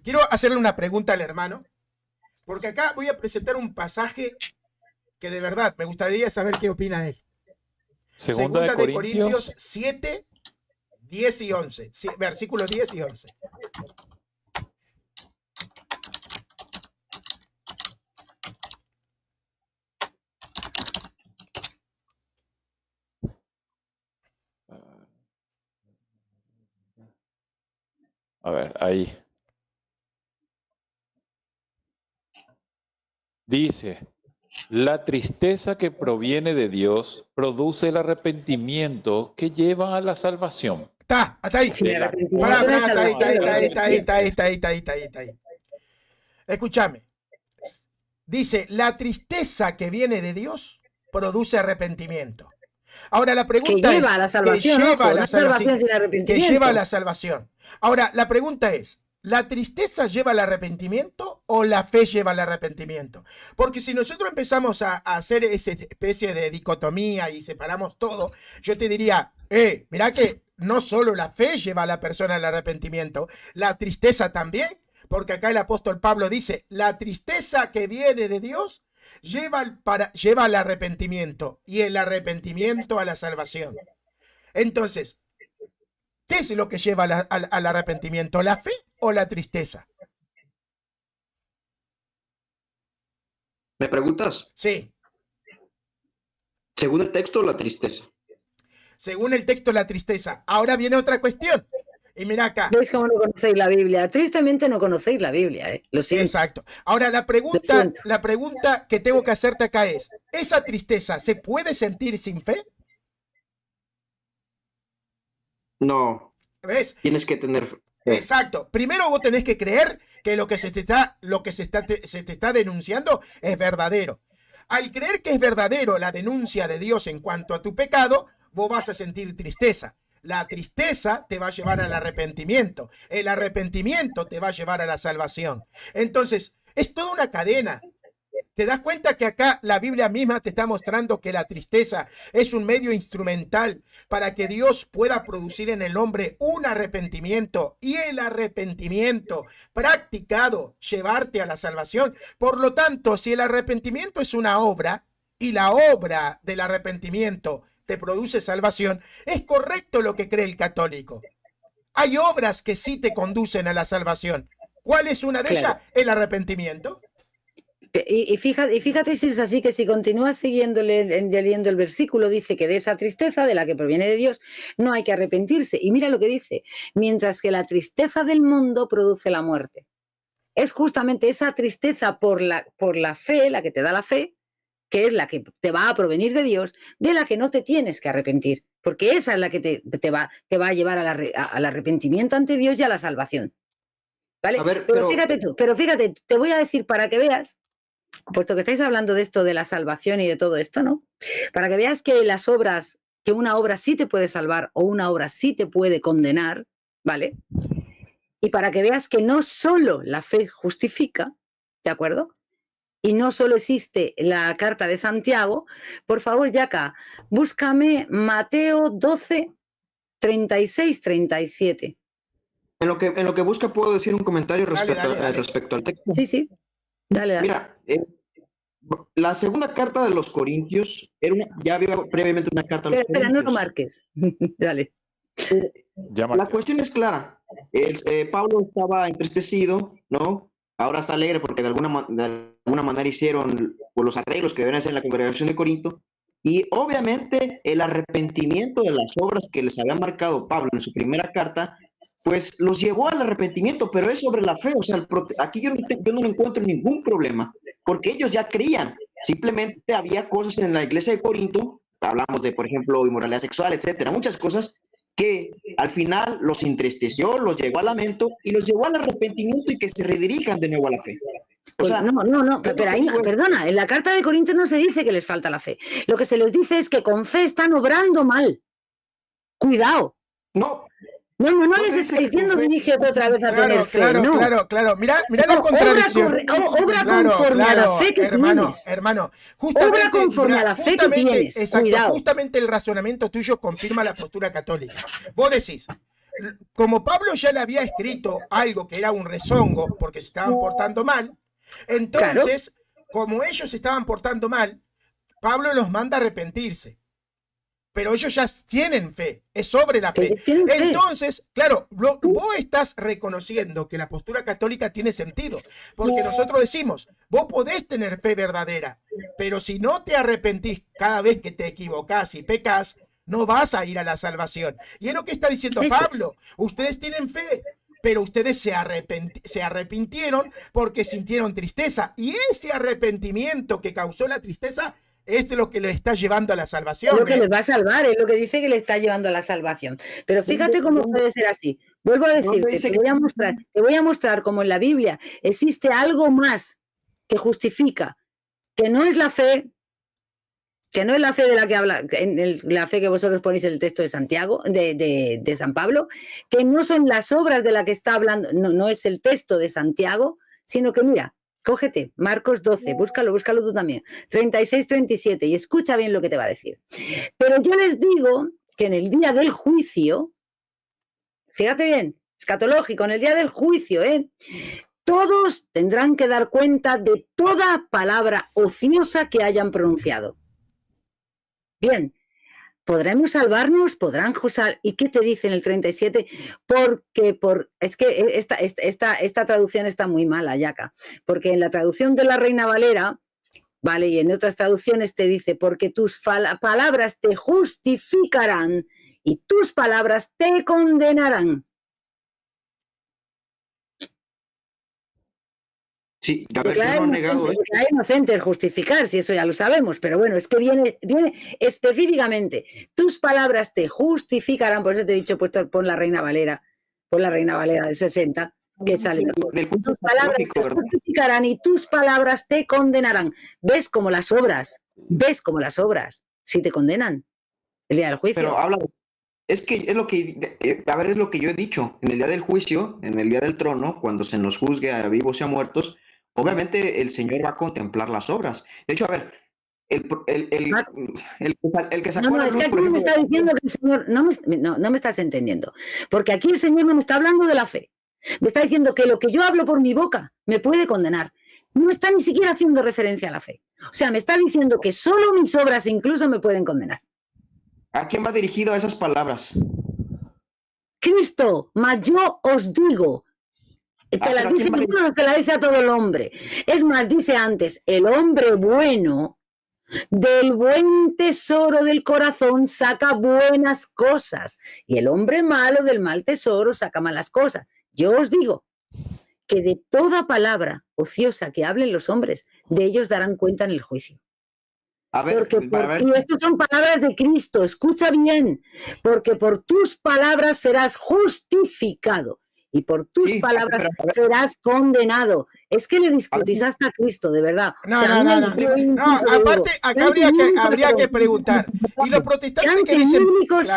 S1: Quiero hacerle una pregunta al hermano, porque acá voy a presentar un pasaje que de verdad me gustaría saber qué opina él.
S4: Segunda de Corintios.
S1: 7, 10 y 11. Sí, versículos 10 y 11.
S4: A ver, ahí. Dice, la tristeza que proviene de Dios produce el arrepentimiento que lleva a la salvación.
S1: Está, hasta ahí.
S2: Sin
S4: de la
S2: arrepentimiento
S4: cual-
S2: no hay
S1: Pará,
S2: salvación.
S1: está ahí. Escúchame. Dice, la tristeza que viene de Dios produce arrepentimiento. Ahora la
S2: Que
S1: pregunta
S2: lleva
S1: es,
S2: a la salvación,
S1: que lleva
S2: ojo,
S1: a
S2: no
S1: la
S2: hay salvación
S1: salvación,
S2: sin
S1: que
S2: arrepentimiento.
S1: lleva a la salvación. Ahora la pregunta es, ¿la tristeza lleva al arrepentimiento o la fe lleva al arrepentimiento? Porque si nosotros empezamos a hacer esa especie de dicotomía y separamos todo, yo te diría, mirá que no solo la fe lleva a la persona al arrepentimiento, la tristeza también, porque acá el apóstol Pablo dice, la tristeza que viene de Dios lleva al arrepentimiento y el arrepentimiento a la salvación. Entonces, ¿qué es lo que lleva al arrepentimiento? ¿La fe o la tristeza?
S3: ¿Me preguntas?
S1: Sí,
S3: Según el texto, la tristeza.
S1: según el texto, la tristeza. Ahora viene otra cuestión. Y mira acá.
S2: ¿Veis cómo no conocéis la Biblia? Tristemente no conocéis la Biblia, lo siento.
S1: Exacto. Ahora
S2: Lo siento.
S1: la pregunta que tengo que hacerte acá es, ¿esa tristeza se puede sentir sin fe?
S3: No,
S1: ¿Ves?
S3: tienes que tener fe.
S1: Exacto. Primero vos tenés que creer que lo que se te está denunciando es verdadero. Al creer que es verdadero la denuncia de Dios en cuanto a tu pecado, vos vas a sentir tristeza. La tristeza te va a llevar al arrepentimiento. El arrepentimiento te va a llevar a la salvación. Entonces, es toda una cadena. ¿Te das cuenta que acá la Biblia misma te está mostrando que la tristeza es un medio instrumental para que Dios pueda producir en el hombre un arrepentimiento y el arrepentimiento practicado llevarte a la salvación? Por lo tanto, si el arrepentimiento es una obra y la obra del arrepentimiento te produce salvación, es correcto lo que cree el católico. Hay obras que sí te conducen a la salvación. ¿Cuál es una de ellas? El arrepentimiento.
S2: Y fíjate si es así, que si continúas leyendo el versículo, dice que de esa tristeza de la que proviene de Dios no hay que arrepentirse. Y mira lo que dice, mientras que la tristeza del mundo produce la muerte. Es justamente esa tristeza por la fe, la que te da la fe, que es la que te va a provenir de Dios, de la que no te tienes que arrepentir, porque esa es la que te va a llevar al arrepentimiento ante Dios y a la salvación. ¿Vale?
S3: A ver,
S2: pero fíjate, te voy a decir para que veas, puesto que estáis hablando de esto, de la salvación y de todo esto, ¿no? Para que veas que las obras, que una obra sí te puede salvar o una obra sí te puede condenar, ¿vale? Y para que veas que no solo la fe justifica, ¿de acuerdo? Y no solo existe la carta de Santiago, por favor, Yaka, búscame Mateo 12, 36, 37.
S3: En lo que busca puedo decir un comentario
S1: Dale.
S3: respecto al texto.
S2: Sí. Dale.
S3: Mira, la segunda carta de los Corintios ya había previamente una carta a los
S2: Espera, no lo
S3: Corintios.
S2: marques. Dale.
S3: La cuestión es clara. Pablo estaba entristecido, ¿no? Ahora está alegre porque de alguna manera hicieron los arreglos que deben hacer en la congregación de Corinto. Y obviamente el arrepentimiento de las obras que les había marcado Pablo en su primera carta, pues los llevó al arrepentimiento, pero es sobre la fe. O sea, aquí yo no encuentro ningún problema, porque ellos ya creían. Simplemente había cosas en la iglesia de Corinto, hablamos de, por ejemplo, inmoralidad sexual, etcétera, muchas cosas que al final los entristeció, los llevó al lamento y los llevó al arrepentimiento y que se redirijan de nuevo a la fe. O sea,
S2: no, pero ahí, perdona, en la carta de Corintios no se dice que les falta la fe. Lo que se les dice es que con fe están obrando mal. Cuidado.
S3: No,
S2: No les está diciendo dirígete otra vez a tener fe, no.
S1: Claro. Mira la
S2: No,
S1: contradicción.
S2: obra conforme a la fe que tienes.
S1: Hermano,
S2: Obra conforme a la fe que tienes.
S1: Exacto,
S2: Cuidado.
S1: justamente el razonamiento tuyo confirma la postura católica. Vos decís, como Pablo ya le había escrito algo que era un rezongo porque se estaban portando mal, entonces, como ellos se estaban portando mal, Pablo los manda a arrepentirse. Pero ellos ya tienen fe, es sobre la fe. Entonces, claro, vos estás reconociendo que la postura católica tiene sentido, porque nosotros decimos, vos podés tener fe verdadera, pero si no te arrepentís cada vez que te equivocás y pecas, no vas a ir a la salvación. Y es lo que está diciendo Pablo, ustedes tienen fe, pero ustedes se arrepintieron porque sintieron tristeza, y ese arrepentimiento que causó la tristeza es lo que le está llevando a la salvación.
S2: Es lo que les va a salvar, es lo que dice que le está llevando a la salvación. Pero fíjate cómo puede ser así. Vuelvo a decirte, te voy a mostrar cómo en la Biblia existe algo más que justifica, que no es la fe, de la que habla, la fe que vosotros ponéis en el texto de Santiago, de San Pablo, que no son las obras de la que está hablando, no es el texto de Santiago, sino que mira, cógete, Marcos 12, búscalo tú también, 36, 37, y escucha bien lo que te va a decir. Pero yo les digo que en el día del juicio, fíjate bien, escatológico, en el día del juicio, todos tendrán que dar cuenta de toda palabra ociosa que hayan pronunciado. Bien, ¿podremos salvarnos? ¿Podrán juzgar? ¿Y qué te dice en el 37? Es que esta traducción está muy mala, Yaca, porque en la traducción de la Reina Valera, vale, y en otras traducciones te dice, porque tus palabras te justificarán y tus palabras te condenarán.
S3: Sí, a ver, yo no he negado eso.
S2: Hay inocentes justificar, si eso ya lo sabemos, pero bueno, es que viene específicamente, tus palabras te justificarán, por eso te he dicho, pues pon la Reina Valera del 60, que sale. Tus palabras te justificarán y tus palabras te condenarán. ¿Ves como las obras? Si te condenan el día del juicio.
S3: Pero habla, es lo que yo he dicho, en el día del juicio, en el día del trono, cuando se nos juzgue a vivos y a muertos, obviamente el Señor va a contemplar las obras. De hecho, a ver, el que sacó la luz,
S2: es que aquí
S3: por ejemplo,
S2: me está diciendo que el Señor, no me estás entendiendo, porque aquí el Señor no me está hablando de la fe, me está diciendo que lo que yo hablo por mi boca me puede condenar, no está ni siquiera haciendo referencia a la fe, o sea, me está diciendo que solo mis obras incluso me pueden condenar.
S3: ¿A quién va dirigido esas palabras?
S2: Cristo, mas yo os digo. Te la dice uno, te la dice a todo el hombre. Es más, dice antes, el hombre bueno del buen tesoro del corazón saca buenas cosas y el hombre malo del mal tesoro saca malas cosas. Yo os digo que de toda palabra ociosa que hablen los hombres, de ellos darán cuenta en el juicio.
S3: A ver,
S2: y estas son palabras de Cristo, escucha bien, porque por tus palabras serás justificado y por tus palabras serás condenado. Es que le discutís hasta a Cristo, de verdad.
S1: No, aparte, acá habría que preguntar. Y los protestantes que dicen...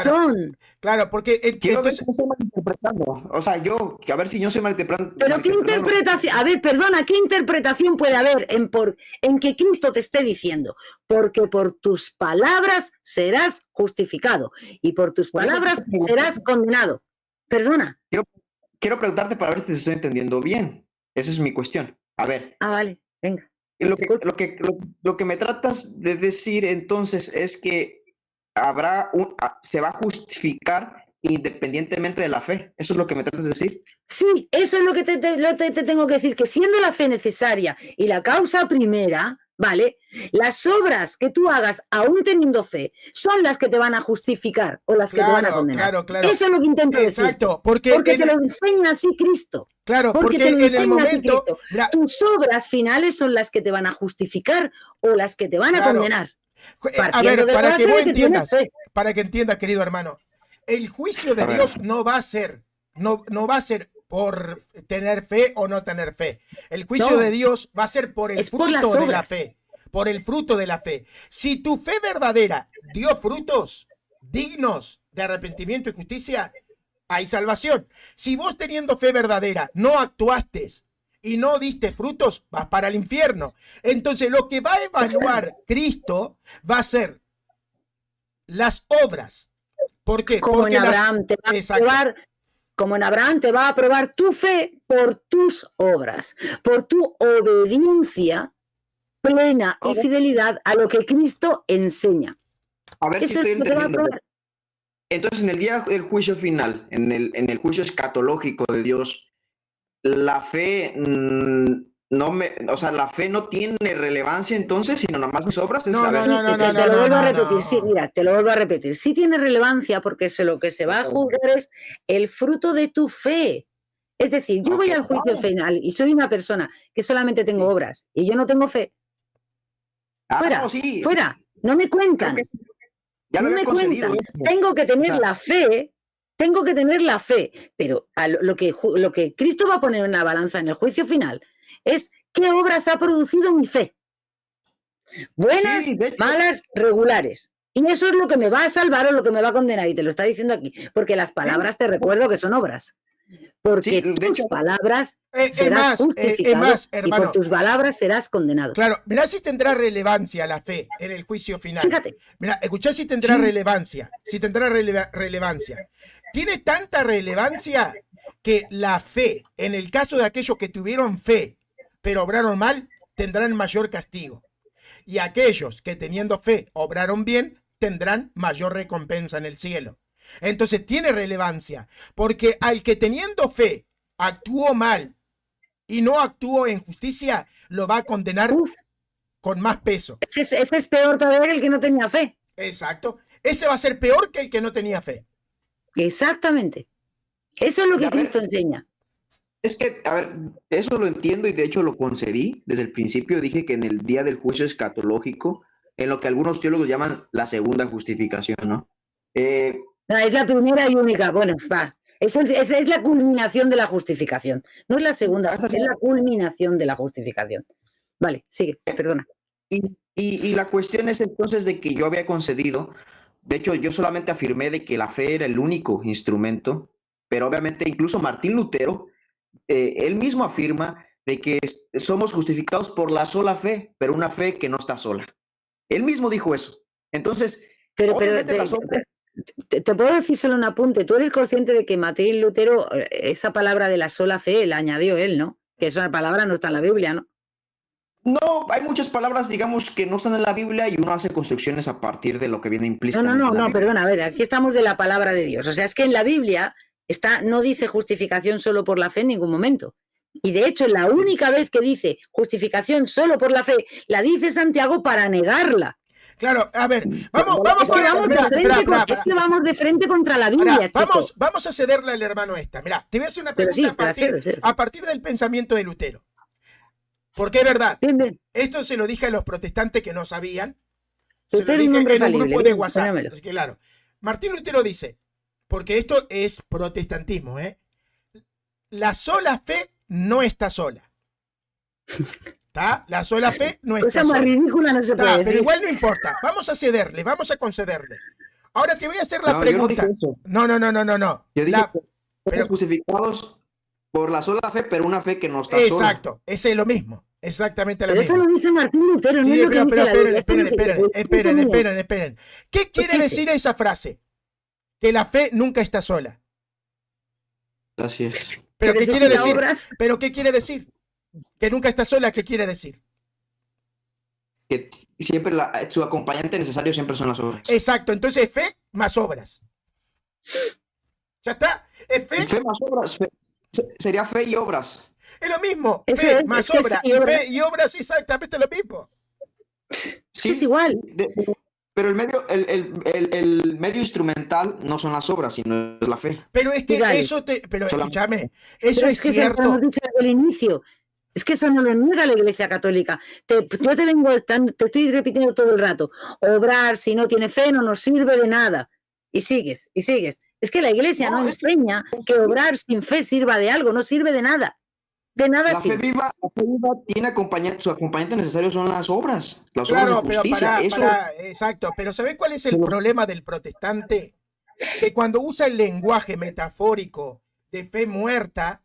S2: son.
S1: Claro, porque...
S3: Quiero ver si no estoy malinterpretando. O sea, a ver si yo soy malinterpretando.
S2: Pero ¿qué interpretación? A ver, perdona, ¿qué interpretación puede haber en que Cristo te esté diciendo? Porque por tus palabras serás justificado y por tus palabras serás condenado. Perdona.
S3: Quiero preguntarte para ver si te estoy entendiendo bien. Esa es mi cuestión. A ver.
S2: Vale, venga.
S3: Lo que me tratas de decir entonces es que se va a justificar independientemente de la fe. ¿Eso es lo que me tratas de decir?
S2: Sí, eso es lo que te tengo que decir, que siendo la fe necesaria y la causa primera, ¿vale? Las obras que tú hagas aún teniendo fe son las que te van a justificar o las que te van a condenar.
S1: Claro.
S2: Eso es lo que intento decir.
S1: Exacto,
S2: porque te lo enseña así Cristo.
S1: Claro, porque en el momento...
S2: Tus obras finales son las que te van a justificar o las que te van a condenar.
S1: A ver, para que vos entiendas, para que entiendas, querido hermano, el juicio de Dios no va a ser por tener fe o no tener fe. El juicio de Dios va a ser por el fruto de la fe. Por el fruto de la fe. Si tu fe verdadera dio frutos dignos de arrepentimiento y justicia, hay salvación. Si vos teniendo fe verdadera no actuaste y no diste frutos, vas para el infierno. Entonces lo que va a evaluar Cristo va a ser las obras. ¿Por qué?
S2: Como
S1: Porque
S2: en Abraham te va a
S1: Exacto.
S2: probar, como en Abraham te va a probar tu fe por tus obras, por tu obediencia plena y fidelidad a lo que Cristo enseña.
S3: A ver si
S2: Eso
S3: estoy
S2: es lo que te va a
S3: entendiendo.
S2: probar.
S3: Entonces, en el día del juicio final, en el juicio escatológico de Dios, la fe la fe no tiene relevancia entonces, sino nada más mis obras.
S1: No,
S3: A ver,
S2: Sí, te lo vuelvo a repetir. Sí, mira, te lo vuelvo a repetir. Sí tiene relevancia porque lo que se va a juzgar es el fruto de tu fe. Es decir, yo voy al juicio final y soy una persona que solamente tengo
S3: Sí.
S2: obras y yo no tengo fe. Fuera,
S3: no, sí,
S2: fuera,
S3: sí.
S2: no me cuentan.
S3: Ya lo
S2: No
S3: había
S2: me
S3: concedido.
S2: cuentan. Tengo que tener la fe, pero lo que Cristo va a poner en una balanza en el juicio final es qué obras ha producido mi fe. Buenas,
S3: Sí, de hecho.
S2: malas, regulares. Y eso es lo que me va a salvar o lo que me va a condenar. Y te lo está diciendo aquí. Porque las palabras, te recuerdo que son obras. Porque
S3: Sí, de
S2: tus
S3: hecho.
S2: palabras
S1: Es
S2: serás
S1: más,
S2: justificado y
S1: hermano.
S2: por tus palabras serás condenado.
S1: Claro, mirá si tendrá relevancia la fe en el juicio final.
S2: Fíjate.
S1: Mirá, escuchá si tendrá
S3: Sí.
S1: relevancia. Si tendrá relevancia. Tiene tanta relevancia que la fe, en el caso de aquellos que tuvieron fe, pero obraron mal, tendrán mayor castigo. Y aquellos que teniendo fe obraron bien, tendrán mayor recompensa en el cielo. Entonces tiene relevancia, porque al que teniendo fe actuó mal y no actuó en justicia, lo va a condenar
S2: Uf,
S1: con más peso.
S2: ese es peor todavía que el que no tenía fe.
S1: Exacto. Ese va a ser peor que el que no tenía fe.
S2: Exactamente. Eso es lo
S3: Y
S2: que
S3: a ver,
S2: Cristo enseña.
S3: Es que, a ver, eso lo entiendo y de hecho lo concedí. Desde el principio dije que en el día del juicio escatológico, en lo que algunos teólogos llaman la segunda justificación, ¿no?
S2: No, es la primera y única. Bueno, va. Esa es la culminación de la justificación. No es la segunda,
S3: Esa
S2: es
S3: sí.
S2: la culminación de la justificación. Vale, sigue, perdona.
S3: Y la cuestión es entonces de que yo había concedido, de hecho yo solamente afirmé de que la fe era el único instrumento, pero obviamente incluso Martín Lutero, él mismo afirma de que somos justificados por la sola fe, pero una fe que no está sola. Él mismo dijo eso. Entonces,
S2: Pero
S3: obviamente las obras...
S2: te puedo decir solo un apunte. Tú eres consciente de que Martín Lutero, esa palabra de la sola fe, la añadió él, ¿no? Que esa palabra no está en la Biblia, ¿no?
S3: No, hay muchas palabras, digamos, que no están en la Biblia y uno hace construcciones a partir de lo que viene
S2: No,
S3: implícitamente en la Biblia.
S2: perdona, a ver, aquí estamos de la palabra de Dios. O sea, es que en la Biblia no dice justificación solo por la fe en ningún momento. Y de hecho, la única vez que dice justificación solo por la fe, la dice Santiago para negarla.
S1: Claro, a ver, vamos
S2: Es que vamos de frente contra la Biblia, chico.
S1: Vamos a cederle al hermano esta. Mirá, te voy a hacer una
S2: Pero
S1: pregunta
S2: sí,
S1: a partir del pensamiento de Lutero. Porque es verdad,
S2: Bien, bien.
S1: esto se lo dije a los protestantes que no sabían.
S2: Lutero
S1: Se lo
S2: es un
S1: dije
S2: hombre
S1: en un
S2: falible,
S1: grupo de
S2: bien,
S1: WhatsApp.
S2: ponémelo.
S1: Así que, claro, Martín Lutero dice, porque esto es protestantismo, la sola fe no está sola. ¿Está? La sola fe no está
S2: Cosa más
S1: sola.
S2: ridícula no se puede
S1: Pero
S2: decir.
S1: igual no importa. Vamos a cederle, vamos a concederle. Ahora te voy a hacer la
S3: No,
S1: pregunta.
S3: yo no dije eso.
S1: No.
S3: Yo dije que
S1: pero-
S3: somos justificados por la sola fe, pero una fe que no está sola.
S1: Exacto, ese es lo mismo. Exactamente lo
S2: Pero eso
S1: mismo.
S2: lo dice Martín Lutero, no
S1: Sí,
S2: es lo que dice la Biblia.
S1: esperen. ¿Qué quiere
S2: sí.
S1: decir esa frase? Que la fe nunca está sola.
S3: Así es.
S1: ¿Pero
S2: Que
S1: qué quiere
S2: necesita
S1: decir?
S2: obras.
S1: ¿Pero qué quiere decir? Que nunca está sola, ¿qué quiere decir?
S3: Que siempre su acompañante necesario siempre son las obras.
S1: Exacto, entonces fe más obras. ¿Ya está? Es fe,
S3: Fe más obras. Sería fe y obras.
S1: es lo mismo.
S2: Eso
S1: Fe
S2: es,
S1: más
S2: es que
S1: obra.
S2: fe y obra.
S1: Fe y obras es exactamente lo mismo.
S3: Sí,
S2: Es igual.
S3: Pero el medio instrumental no son las obras, sino es la fe.
S1: Pero es que
S2: Dígale.
S1: pero
S3: Solamente.
S1: escúchame, eso
S2: Pero
S1: es
S2: que eso lo
S1: cierto.
S2: hemos dicho desde el inicio. Es que eso no lo niega la Iglesia Católica. Yo te estoy repitiendo todo el rato. Obrar si no tiene fe no nos sirve de nada. Y sigues. Es que la Iglesia no enseña que obrar sin fe sirva de algo, no sirve de nada. De nada
S3: La fe
S2: sirve.
S3: viva tiene acompañante, su acompañante necesario son las obras
S1: Claro,
S3: de
S1: pero
S3: justicia.
S1: exacto. Pero ¿sabés cuál es el problema del protestante? que cuando usa el lenguaje metafórico de fe muerta,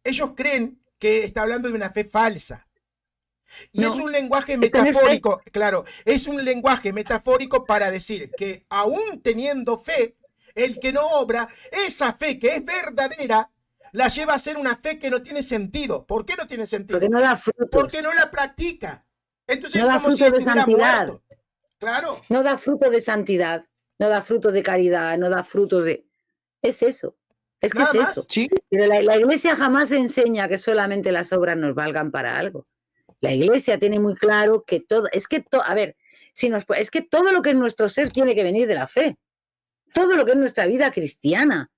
S1: ellos creen que está hablando de una fe falsa. Y
S2: No,
S1: es un lenguaje
S2: es tener fe.
S1: metafórico, claro, es un lenguaje metafórico para decir que aún teniendo fe, el que no obra, esa fe que es verdadera, la lleva a ser una fe que no tiene sentido. ¿Por qué no tiene sentido?
S2: Porque no da frutos.
S1: Porque no la practica. Entonces
S2: No
S1: es
S2: da
S1: como si
S2: fruto de
S1: estuviera
S2: santidad.
S1: muerto. Claro.
S2: No da fruto de santidad, no da fruto de caridad, no da frutos de... Es eso, es que
S1: Nada
S2: es
S1: más.
S2: eso.
S3: Sí,
S2: Pero la Iglesia jamás enseña que solamente las obras nos valgan para algo. La Iglesia tiene muy claro que todo, es que, a ver, es que todo lo que es nuestro ser tiene que venir de la fe. Todo lo que es nuestra vida cristiana.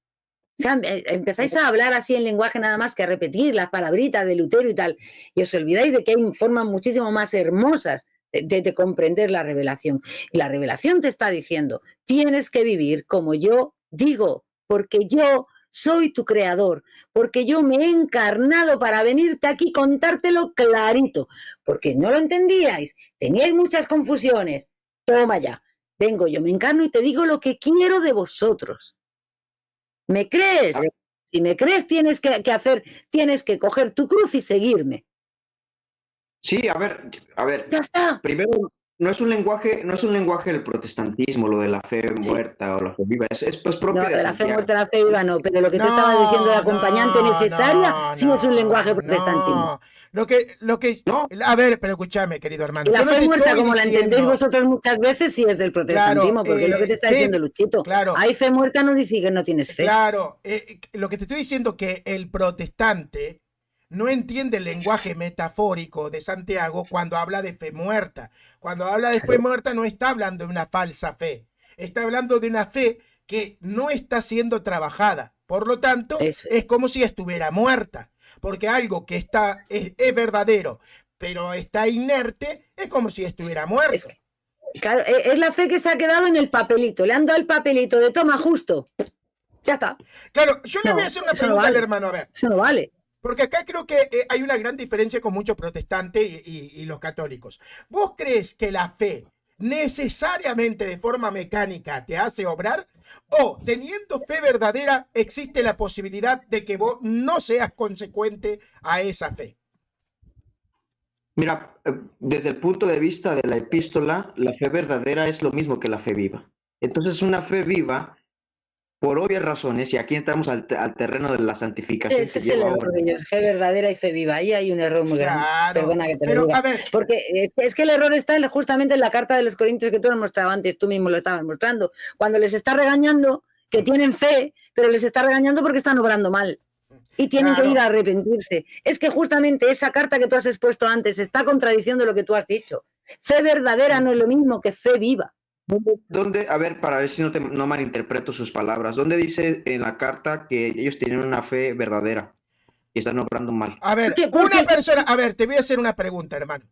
S2: O sea, empezáis a hablar así en lenguaje nada más que a repetir las palabritas de Lutero y tal, y os olvidáis de que hay formas muchísimo más hermosas de comprender la revelación. Y la revelación te está diciendo, tienes que vivir como yo digo, porque yo soy tu creador, porque yo me he encarnado para venirte aquí y contártelo clarito, porque no lo entendíais, teníais muchas confusiones. Toma ya, vengo yo, me encarno y te digo lo que quiero de vosotros. ¿Me crees?
S3: A ver.
S2: Si me crees, tienes que coger tu cruz y seguirme.
S3: sí, a ver,
S2: Ya está.
S3: primero, no es un lenguaje del protestantismo, lo de la fe
S2: Sí.
S3: muerta o la fe viva, es pues propio
S2: No,
S3: de
S2: de la fe
S3: Santiago.
S2: muerta, la fe viva no, pero lo que tú estabas diciendo de acompañante necesaria, sí es un lenguaje protestantismo.
S1: Lo que,
S3: No,
S1: a ver, pero escúchame, querido hermano.
S2: Y la
S1: yo no
S2: fe
S1: te
S2: muerta,
S1: estoy
S2: como la entendéis
S1: diciendo-
S2: vosotros muchas veces, sí es del protestantismo, porque es lo que te está
S1: fe-
S2: diciendo Luchito.
S1: claro.
S2: Hay fe muerta, no dice que no tienes fe.
S1: Claro, lo que te estoy diciendo que el protestante no entiende el lenguaje metafórico de Santiago cuando habla de fe muerta. Cuando habla de fe muerta no está hablando de una falsa fe, está hablando de una fe que no está siendo trabajada. Por lo tanto,
S2: Eso
S1: es como si estuviera muerta, porque algo que es verdadero, pero está inerte, es como si estuviera muerto.
S2: Es que, claro, es la fe que se ha quedado en el papelito. Le han dado el papelito de toma justo. Ya está.
S1: Claro, yo le
S2: No,
S1: voy a hacer una
S2: eso no
S1: pregunta al
S2: vale.
S1: hermano, a ver.
S2: Eso no vale.
S1: Porque acá creo que hay una gran diferencia con muchos protestantes y los católicos. ¿Vos crees que la fe necesariamente de forma mecánica te hace obrar? ¿O teniendo fe verdadera existe la posibilidad de que vos no seas consecuente a esa fe?
S3: mira, desde el punto de vista de la epístola, la fe verdadera es lo mismo que la fe viva. Entonces, una fe viva, por obvias razones, y aquí entramos al terreno de la santificación
S2: Ese
S3: que
S2: es el
S3: lleva
S2: error
S3: ahora.
S2: de ellos, fe verdadera y fe viva. Ahí hay un error muy grande.
S1: Claro,
S2: Perdona que te lo
S1: pero
S2: diga.
S1: a ver,
S2: Porque es que el error está justamente en la carta de los Corintios que tú nos mostrabas antes, tú mismo lo estabas mostrando. Cuando les está regañando que tienen fe, pero les está regañando porque están obrando mal. Y tienen
S1: Claro.
S2: que ir a arrepentirse. Es que justamente esa carta que tú has expuesto antes está contradiciendo lo que tú has dicho. Fe verdadera no es lo mismo que fe viva.
S3: ¿Dónde, a ver, para ver si no malinterpreto sus palabras, ¿dónde dice en la carta que ellos tienen una fe verdadera y están obrando mal?
S1: a ver,
S2: ¿Por qué?
S1: una persona, a ver, te voy a hacer una pregunta, hermano.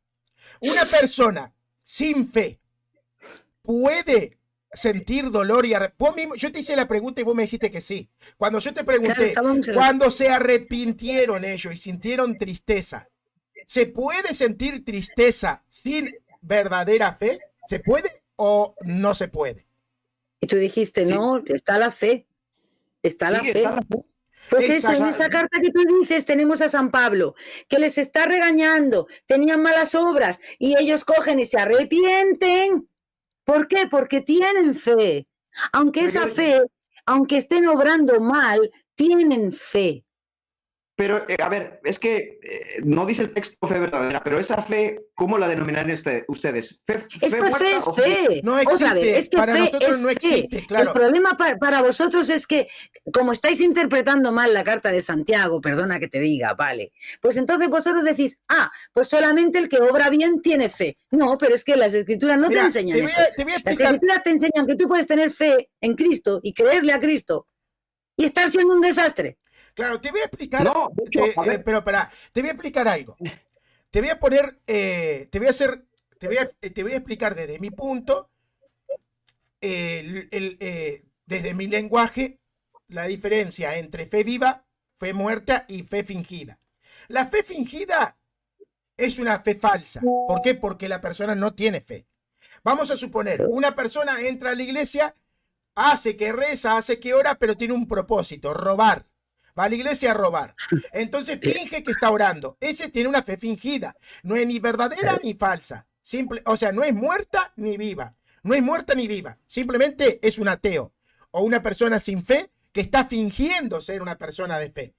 S1: Una persona sin fe puede sentir dolor y yo te hice la pregunta y vos me dijiste que sí. Cuando yo te
S2: Claro,
S1: pregunté,
S2: estábamos en la-
S1: cuando se arrepintieron ellos y sintieron tristeza, ¿se puede sentir tristeza sin verdadera fe? ¿Se puede o no se puede?
S2: Y tú dijiste,
S3: Sí.
S2: no, está la fe. Está la
S3: Sí,
S2: fe.
S3: está la fe.
S2: Pues eso, en esa carta que tú dices tenemos a San Pablo, que les está regañando, tenían malas obras y ellos cogen y se arrepienten. ¿Por qué? Porque tienen fe. Aunque
S3: Pero
S2: esa
S3: yo-
S2: fe, aunque estén obrando mal, tienen fe.
S3: Pero, a ver, es que no dice el texto fe verdadera, pero esa fe, ¿cómo la denominarían ustedes?
S2: Esta
S3: muerta
S2: fe es
S3: o
S2: fe.
S1: No
S2: Otra vez,
S1: existe,
S2: es que
S1: para
S2: fe
S1: nosotros
S2: es
S1: no
S2: fe.
S1: existe, claro.
S2: El problema para vosotros es que, como estáis interpretando mal la carta de Santiago, perdona que te diga, vale, pues entonces vosotros decís, pues solamente el que obra bien tiene fe. No, pero es que las escrituras no
S1: Mira,
S2: te enseñan eso.
S1: te voy a
S2: Las
S1: explicar.
S2: escrituras te enseñan que tú puedes tener fe en Cristo y creerle a Cristo y estar siendo un desastre.
S1: Claro, te voy a explicar.
S3: No, de hecho, a ver.
S1: Pero espera, te voy a explicar algo. Te voy a poner, te voy a explicar desde mi punto, desde mi lenguaje, la diferencia entre fe viva, fe muerta y fe fingida. La fe fingida es una fe falsa. ¿Por qué? Porque la persona no tiene fe. Vamos a suponer, una persona entra a la iglesia hace que reza, hace que ora, pero tiene un propósito, robar. Va a la iglesia a robar. Entonces finge que está orando. Ese tiene una fe fingida. No es ni verdadera ni falsa. Simple, o sea, no es muerta ni viva. No es muerta ni viva. Simplemente es un ateo o una persona sin fe que está fingiendo ser una persona de fe.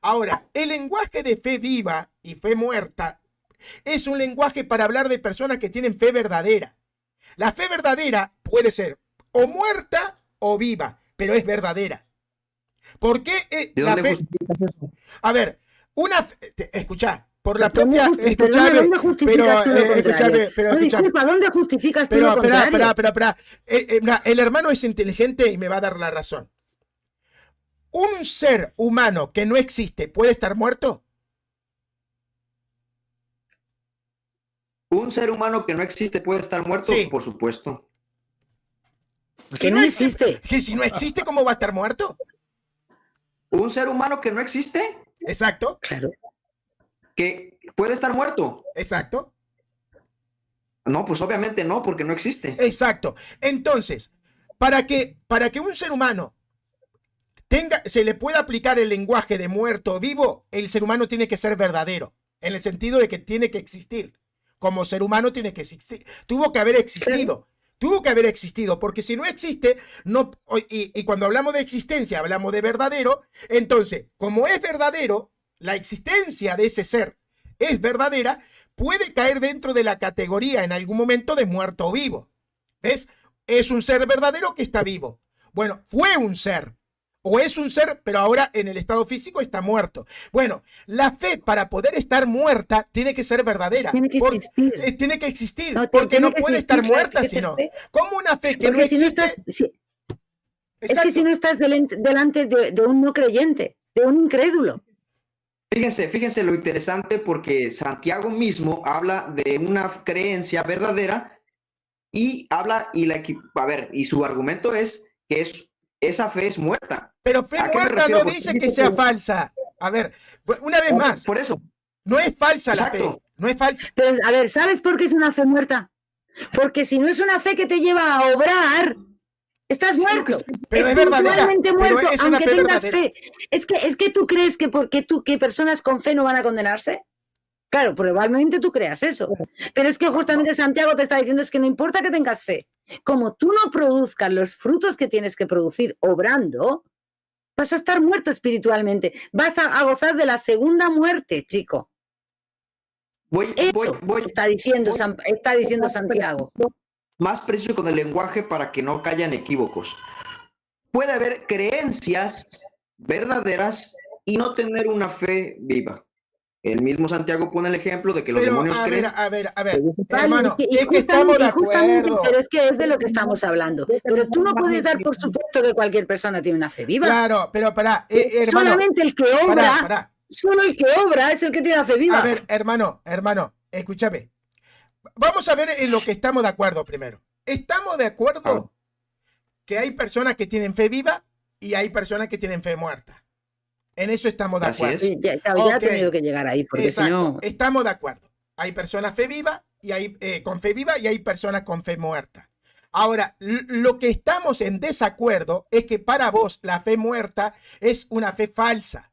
S1: Ahora, el lenguaje de fe viva y fe muerta es un lenguaje para hablar de personas que tienen fe verdadera. La fe verdadera puede ser o muerta o viva, pero es verdadera. ¿Por qué
S3: ¿De
S1: la
S3: dónde
S1: fe?
S3: justificas eso?
S1: A ver, escuchá, por la
S2: ¿Dónde
S1: propia, escuchame,
S2: ¿Dónde justificas tú lo contrario?
S1: escuchame, pero
S2: No,
S1: escuchame,
S2: disculpa, ¿dónde justificas tú lo
S1: pero
S2: contrario?
S1: mira, el hermano es inteligente y me va a dar la razón. ¿Un ser humano que no existe puede estar muerto?
S3: ¿Un ser humano que no existe puede estar muerto?
S1: Sí.
S3: Por supuesto.
S2: Que no existe.
S1: Que si no existe, ¿cómo va a estar muerto?
S3: ¿Un ser humano que no existe?
S1: Exacto,
S2: Claro.
S3: ¿Que puede estar muerto?
S1: exacto,
S3: No, pues obviamente no, porque no existe.
S1: exacto. Entonces, para que un ser humano se le pueda aplicar el lenguaje de muerto o vivo, el ser humano tiene que ser verdadero, en el sentido de que tiene que existir. Como ser humano tiene que existir. Tuvo que haber existido. Tuvo que haber existido, porque si no existe, no, y cuando hablamos de existencia, hablamos de verdadero, entonces, como es verdadero, la existencia de ese ser es verdadera, puede caer dentro de la categoría en algún momento de muerto o vivo. ¿Ves? Es un ser verdadero que está vivo. Bueno, fue un ser, o es un ser, pero ahora en el estado físico está muerto. Bueno, la fe para poder estar muerta tiene que ser verdadera.
S2: Tiene que existir.
S1: Tiene que existir,
S2: No,
S1: porque
S2: tiene
S1: no
S2: que
S1: puede
S2: existir,
S1: estar muerta
S2: tiene que
S1: si no.
S2: ser fe.
S1: ¿Cómo una fe que
S2: Porque
S1: no
S2: si no
S1: existe?
S2: estás, es que
S1: Exacto.
S2: si no estás delante de un no creyente, de un incrédulo.
S3: Fíjense lo interesante, porque Santiago mismo habla de una creencia verdadera y habla, y su argumento es que esa fe es muerta.
S1: Pero fe
S3: ¿A qué me
S1: muerta
S3: refiero?
S1: no
S3: Porque
S1: dice
S3: dice
S1: que sea
S3: que-
S1: falsa. A ver, una vez más,
S3: Por eso,
S1: no es falsa la fe.
S3: exacto.
S1: No es falsa.
S2: Pero, a ver, ¿sabes por qué es una fe muerta? Porque si no es una fe que te lleva a obrar, estás
S3: Sí, lo que
S2: muerto.
S1: Pero es verdadera.
S2: Espiritualmente
S1: Pero
S2: muerto,
S1: es una
S2: aunque
S1: fe
S2: tengas
S1: verdadera.
S2: fe. Es que tú crees que que personas con fe no van a condenarse. Claro, probablemente tú creas eso. Pero es que justamente Santiago te está diciendo es que no importa que tengas fe. Como tú no produzcas los frutos que tienes que producir obrando, vas a estar muerto espiritualmente. Vas a gozar de la segunda muerte, chico. Eso está diciendo Santiago.
S3: Más preciso con el lenguaje para que no cayan equívocos. Puede haber creencias verdaderas y no tener una fe viva. El mismo Santiago pone el ejemplo de que los
S1: Pero,
S3: demonios creen.
S1: a ver,
S2: Vale,
S1: hermano,
S2: y
S1: es que estamos de acuerdo.
S2: pero es que es de lo que estamos hablando. Pero tú no puedes dar por supuesto que cualquier persona tiene una fe viva.
S1: Claro, pero pará, hermano.
S2: Solamente el que obra,
S1: Pará.
S2: solo el que obra es el que tiene la fe viva.
S1: A ver, hermano, escúchame. Vamos a ver en lo que estamos de acuerdo primero. ¿Estamos de acuerdo que hay personas que tienen fe viva y hay personas que tienen fe muerta? En eso estamos de
S3: Así
S1: acuerdo.
S3: es.
S2: Ya
S1: Ok.
S2: ha tenido que llegar ahí, porque si
S1: Exacto,
S2: no...
S1: estamos de acuerdo. Hay personas fe viva y hay con fe viva y hay personas con fe muerta. Ahora, lo que estamos en desacuerdo es que para vos la fe muerta es una fe falsa.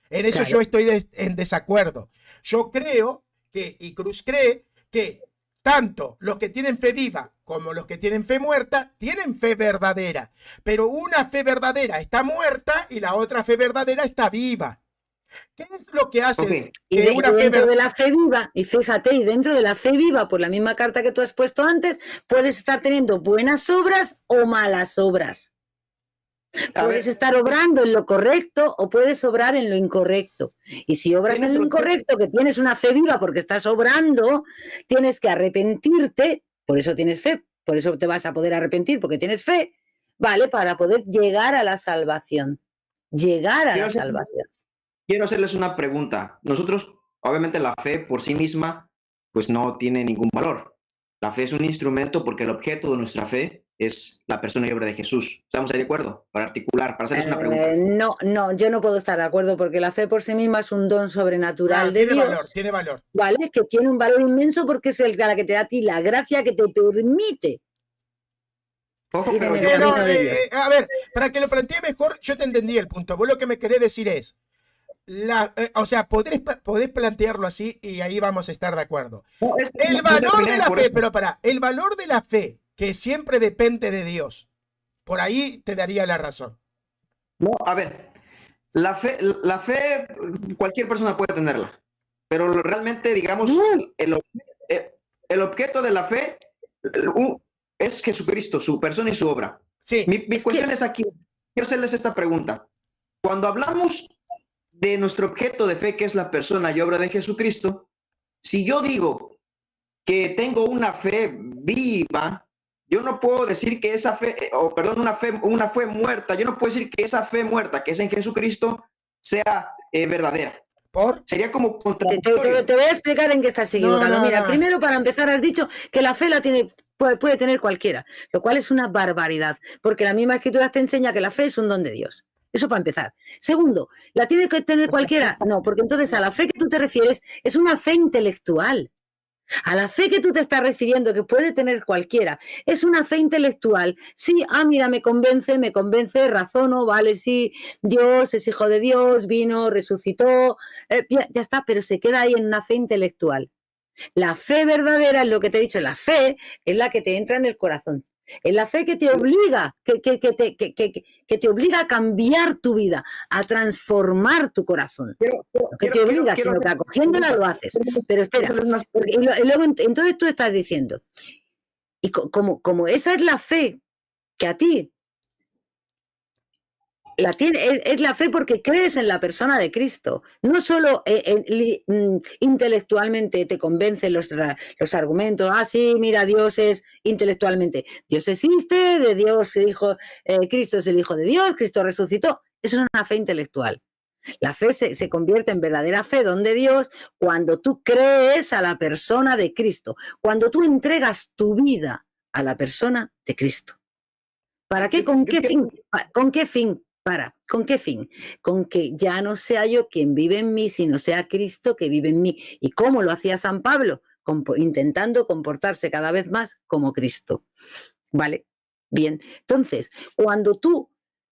S1: En eso
S2: Claro.
S1: yo estoy en desacuerdo. Yo creo que, y Cruz cree, que tanto los que tienen fe viva como los que tienen fe muerta tienen fe verdadera. Pero una fe verdadera está muerta y la otra fe verdadera está viva. ¿Qué es lo que hace
S3: Ok.
S2: Y,
S1: que una fe
S2: dentro de la fe viva, y fíjate, y dentro de la fe viva, por la misma carta que tú has puesto antes, puedes estar teniendo buenas obras o malas obras.
S3: A
S2: Puedes
S3: ver,
S2: estar obrando en lo correcto o puedes obrar en lo incorrecto. Y si obras en lo incorrecto, que tienes una fe viva porque estás obrando, tienes que arrepentirte, por eso tienes fe, por eso te vas a poder arrepentir porque tienes fe, ¿vale? Para poder llegar a la salvación. Llegar a la salvación.
S3: Quiero hacerles una pregunta. Nosotros, obviamente, la fe por sí misma, pues no tiene ningún valor. La fe es un instrumento porque el objeto de nuestra fe es la persona y obra de Jesús. ¿Estamos ahí de acuerdo? Para articular, para hacerles una pregunta.
S2: No, yo no puedo estar de acuerdo porque la fe por sí misma es un don sobrenatural de Dios.
S1: Tiene valor.
S2: ¿Vale? Que tiene un valor inmenso porque es la que te da a ti la gracia que te permite
S3: Ojo,
S2: Ir
S3: pero
S2: en el
S3: yo
S1: No,
S2: camino de Dios.
S1: a ver, para que lo plantee mejor, yo te entendí el punto. Vos lo que me querés decir es, o sea, podés plantearlo así y ahí vamos a estar de acuerdo.
S3: no, es que
S1: El
S3: no
S1: valor
S3: terminé
S1: de la
S3: por
S1: fe,
S3: eso.
S1: pero el valor de la fe, que siempre depende de Dios, por ahí te daría la razón.
S3: No, a ver, la fe, cualquier persona puede tenerla, pero realmente, digamos, el objeto de la fe es Jesucristo, su persona y su obra.
S1: Sí,
S3: Mi cuestión es aquí, quiero hacerles esta pregunta. Cuando hablamos de nuestro objeto de fe, que es la persona y obra de Jesucristo, si yo digo que tengo una fe viva, yo no puedo decir que esa fe, o perdón, una fe muerta, yo no puedo decir que esa fe muerta, que es en Jesucristo, sea verdadera.
S1: ¿por?
S3: Sería como
S2: Te
S3: contradictorio.
S2: voy a explicar en qué estás equivocando.
S1: No,
S2: Mira,
S1: no.
S2: primero, para empezar, has dicho que la fe la puede tener cualquiera, lo cual es una barbaridad, porque la misma escritura te enseña que la fe es un don de Dios. Eso para empezar. Segundo, ¿la tiene que tener cualquiera? No, porque entonces a la fe que tú te refieres es una fe intelectual. A la fe que tú te estás refiriendo, que puede tener cualquiera, es una fe intelectual. Sí, mira, me convence, razono, vale, sí, Dios es hijo de Dios, vino, resucitó, ya está, pero se queda ahí en una fe intelectual. La fe verdadera es lo que te he dicho, la fe es la que te entra en el corazón. Es la fe que te obliga, que te obliga a cambiar tu vida, a transformar tu corazón. No que te obliga, sino que acogiéndola lo haces. Pero espera, y luego entonces tú estás diciendo, y como esa es la fe que a ti la tiene, es la fe porque crees en la persona de Cristo. No solo intelectualmente te convencen los argumentos. Sí, mira, Dios es intelectualmente. Dios existe, de Dios, Cristo es el Hijo de Dios, Cristo resucitó. Eso es una fe intelectual. La fe se convierte en verdadera fe, don de Dios, cuando tú crees a la persona de Cristo, cuando tú entregas tu vida a la persona de Cristo. ¿Para qué? ¿Con qué fin? ¿Con qué fin? ¿Con qué fin? Con que ya no sea yo quien vive en mí, sino sea Cristo que vive en mí. ¿Y cómo lo hacía San Pablo? Intentando comportarse cada vez más como Cristo. ¿Vale? Bien. Entonces,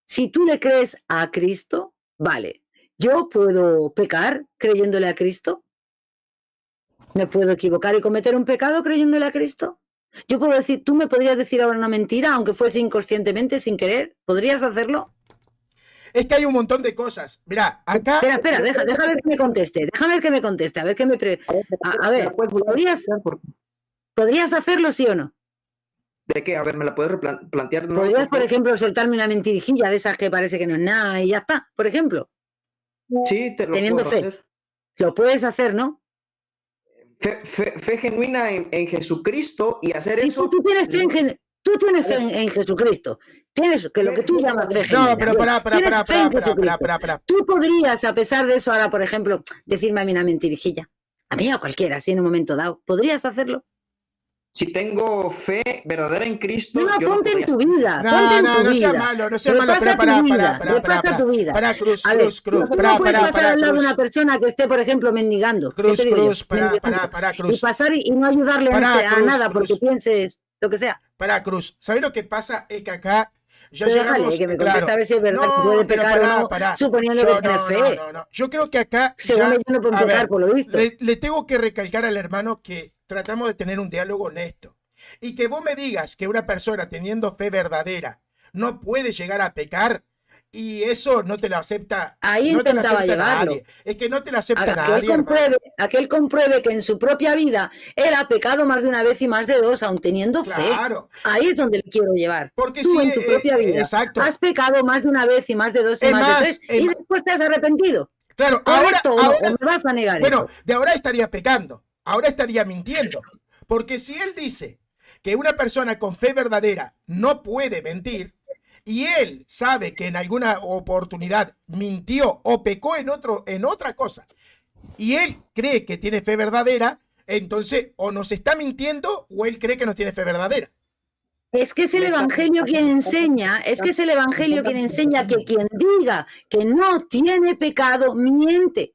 S2: si tú le crees a Cristo, vale, ¿yo puedo pecar creyéndole a Cristo? ¿Me puedo equivocar y cometer un pecado creyéndole a Cristo? Yo puedo decir, tú me podrías decir ahora una mentira, aunque fuese inconscientemente, sin querer. ¿Podrías hacerlo?
S1: Es que hay un montón de cosas. Mira, acá...
S2: Espera, deja ver que me conteste. Déjame ver que me conteste. A ver qué me... A ver, ¿podrías hacerlo, sí o no?
S3: ¿De qué? A ver, ¿me la puedes plantear? ¿No?
S2: ¿Podrías, por ejemplo, soltarme una mentirijilla de esas que parece que no es nada y ya está, por ejemplo?
S3: Sí, te lo
S2: Teniendo
S3: puedo
S2: fe.
S3: hacer.
S2: Lo puedes hacer, ¿no?
S3: Fe genuina en Jesucristo y hacer
S2: Sí,
S3: eso.
S2: tú tienes fe en Jesucristo. Tienes que lo que tú llamas fe genuina.
S1: No, pero pará.
S2: Tú podrías, a pesar de eso, ahora, por ejemplo, decirme a mí una mentirijilla. A mí o a cualquiera, así en un momento dado. ¿Podrías hacerlo?
S3: Si tengo fe verdadera en Cristo,
S2: No,
S3: yo no
S2: ponte en
S3: podría
S2: tu vida.
S1: No sea malo, no sea malo.
S2: Repasa tu vida.
S1: Cruz.
S2: No puedes pasar al lado de una persona que esté, por ejemplo, mendigando.
S1: Cruz,
S2: Cruz.
S1: Cruz.
S2: Y pasar y no ayudarle a nada porque pienses lo que sea.
S1: Cruz. ¿Sabes lo que pasa? Es que acá ya
S2: Pero
S1: llegamos...
S2: déjale que me conteste a ver si es verdad que puede pecar o no, suponiendo que tiene fe.
S1: No. Yo creo que acá...
S2: Según yo no puedo pecar, por lo visto.
S1: Le tengo que recalcar al hermano que tratamos de tener un diálogo honesto. Y que vos me digas que una persona teniendo fe verdadera no puede llegar a pecar, y eso no te lo acepta.
S2: Ahí
S1: no te lo
S2: intentaba
S1: acepta
S2: llevarlo.
S1: nadie. Es que no te lo acepta
S2: A que él compruebe que en su propia vida él ha pecado más de una vez y más de dos, aun teniendo fe. Ahí es donde le quiero llevar.
S1: Porque
S2: tú en tu propia vida has pecado más de una vez y más de dos y más de tres, y después te has arrepentido.
S1: Claro,
S2: ahora o me vas a negar eso.
S1: De ahora estaría pecando, ahora estaría mintiendo. Porque si él dice que una persona con fe verdadera no puede mentir, y él sabe que en alguna oportunidad mintió o pecó en otra cosa, y él cree que tiene fe verdadera, entonces o nos está mintiendo o él cree que no tiene fe verdadera.
S2: Es que es el Evangelio quien enseña, que quien diga que no tiene pecado, miente.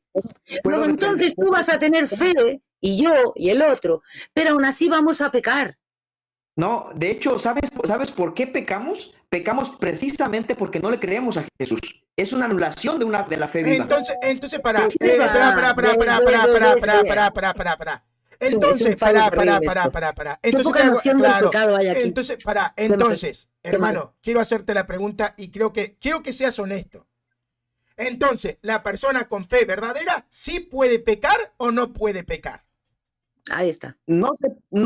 S2: Luego entonces tú vas a tener fe, y yo, y el otro, pero aún así vamos a pecar.
S3: No, de hecho, ¿sabes por qué pecamos? Pecamos precisamente porque no le creemos a Jesús. Es una anulación de la fe viva.
S1: Entonces, para.
S3: Pero-
S1: Para.
S2: Es
S1: Entonces,
S2: un fallo terrible esto.
S1: para.
S2: Qué
S1: Entonces,
S2: poca noción del pecado hay aquí.
S1: Entonces,
S2: Qué mal.
S1: hermano, quiero hacerte la pregunta y quiero que seas honesto. Entonces, ¿la persona con fe verdadera sí puede pecar o no puede pecar?
S2: Ahí está.
S3: No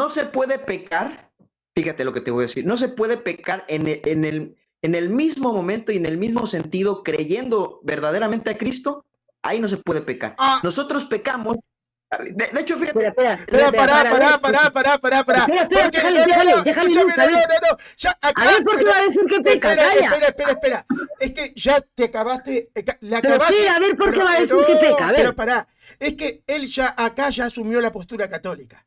S3: se puede pecar, fíjate lo que te voy a decir, no se puede pecar en el mismo momento y en el mismo sentido, creyendo verdaderamente a Cristo, ahí no se puede pecar.
S1: Ah.
S3: Nosotros pecamos, de hecho, fíjate.
S2: Espera.
S1: Para.
S2: Déjale. A ver, ¿por qué va a decir que peca? Calla.
S1: Espera. Es que ya te acabaste.
S2: Pero sí, a ver, ¿por qué va a decir que peca? A ver.
S1: Pero pará. Es que él ya asumió la postura católica.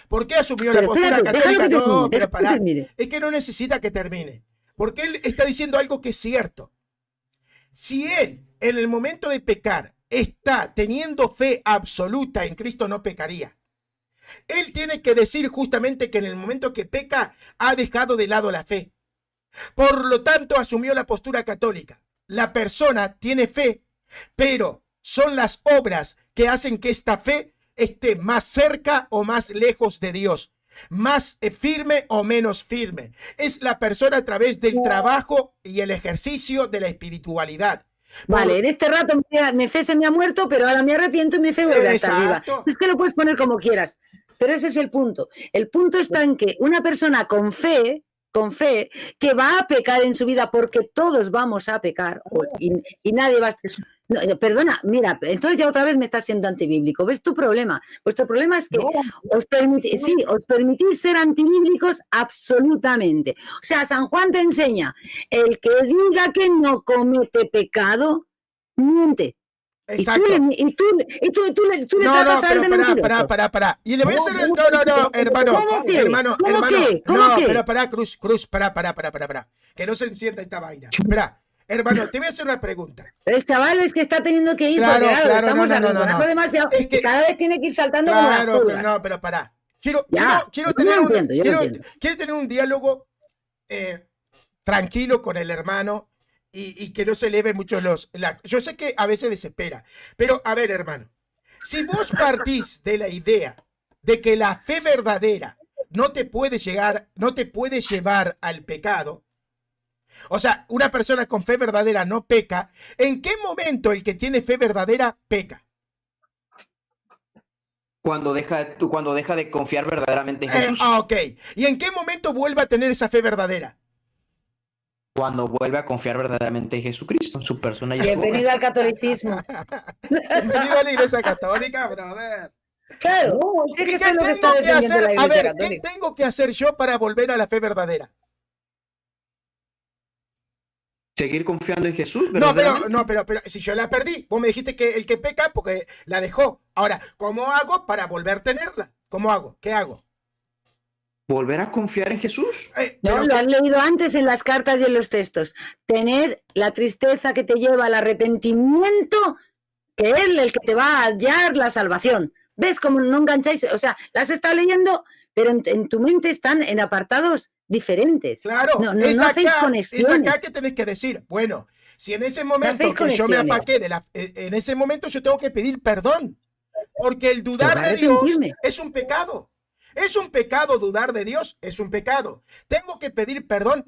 S1: ¿Por qué asumió la postura católica? No, pero pará. Es que no necesita que termine. Porque él está diciendo algo que es cierto. Si él, en el momento de pecar, está teniendo fe absoluta en Cristo, no pecaría. Él tiene que decir justamente que en el momento que peca, ha dejado de lado la fe. Por lo tanto, asumió la postura católica. La persona tiene fe, pero son las obras que hacen que esta fe esté más cerca o más lejos de Dios, más firme o menos firme. Es la persona a través del trabajo y el ejercicio de la espiritualidad.
S2: Vale, en este rato mi fe se me ha muerto, pero ahora me arrepiento y mi fe vuelve a estar viva. Es que lo puedes poner como quieras, pero ese es el punto. El punto está en que una persona con fe, que va a pecar en su vida, porque todos vamos a pecar, y nadie va a... No, perdona, mira, entonces ya otra vez me estás siendo antibíblico. ¿Ves tu problema? Vuestro problema es que os permitís ser antibíblicos absolutamente. O sea, San Juan te enseña, el que diga que no comete pecado, miente.
S1: Exacto.
S2: Y tú le tratas a él de mentiroso.
S1: Para. Y le voy a hacer... No, hermano.
S2: ¿Cómo qué?
S1: Pero para, Cruz, para. Que no se encienda esta vaina. Espera. Hermano, te voy a hacer una pregunta.
S2: El chaval es que está teniendo que ir,
S1: claro,
S2: estamos
S1: no.
S2: demasiado,
S1: es que
S2: cada vez tiene que ir saltando como las pulgas.
S1: No, pero pará. Quiero
S2: Yo
S1: tener un diálogo tranquilo con el hermano y que no se eleve mucho yo sé que a veces desespera, pero a ver, hermano, si vos partís de la idea de que la fe verdadera no te puede llevar al pecado, o sea, una persona con fe verdadera no peca, ¿en qué momento el que tiene fe verdadera peca?
S3: Cuando deja de confiar verdaderamente en Jesús.
S1: Ok. ¿Y en qué momento vuelve a tener esa fe verdadera?
S3: Cuando vuelve a confiar verdaderamente en Jesucristo, en su persona.
S2: Bienvenido al catolicismo.
S1: Bienvenido a la Iglesia Católica, brother.
S2: Claro.
S1: ¿Qué tengo que hacer? A ver, ¿qué tengo que hacer yo para volver a la fe verdadera?
S3: Seguir confiando en Jesús,
S1: pero si yo la perdí, vos me dijiste que el que peca porque la dejó. Ahora, ¿cómo hago para volver a tenerla? ¿Cómo hago? ¿Qué hago?
S3: ¿Volver a confiar en Jesús?
S2: No, lo has leído antes en las cartas y en los textos. Tener la tristeza que te lleva al arrepentimiento, que es el que te va a hallar la salvación. ¿Ves cómo no engancháis? O sea, las está leyendo, pero en tu mente están en apartados diferentes.
S1: Claro,
S2: no hacéis conexiones.
S1: Es acá que tenés que decir, bueno, si en ese momento que yo me apaqué en ese momento yo tengo que pedir perdón, porque el dudar de Dios es un pecado. Es un pecado dudar de Dios, es un pecado. Tengo que pedir perdón.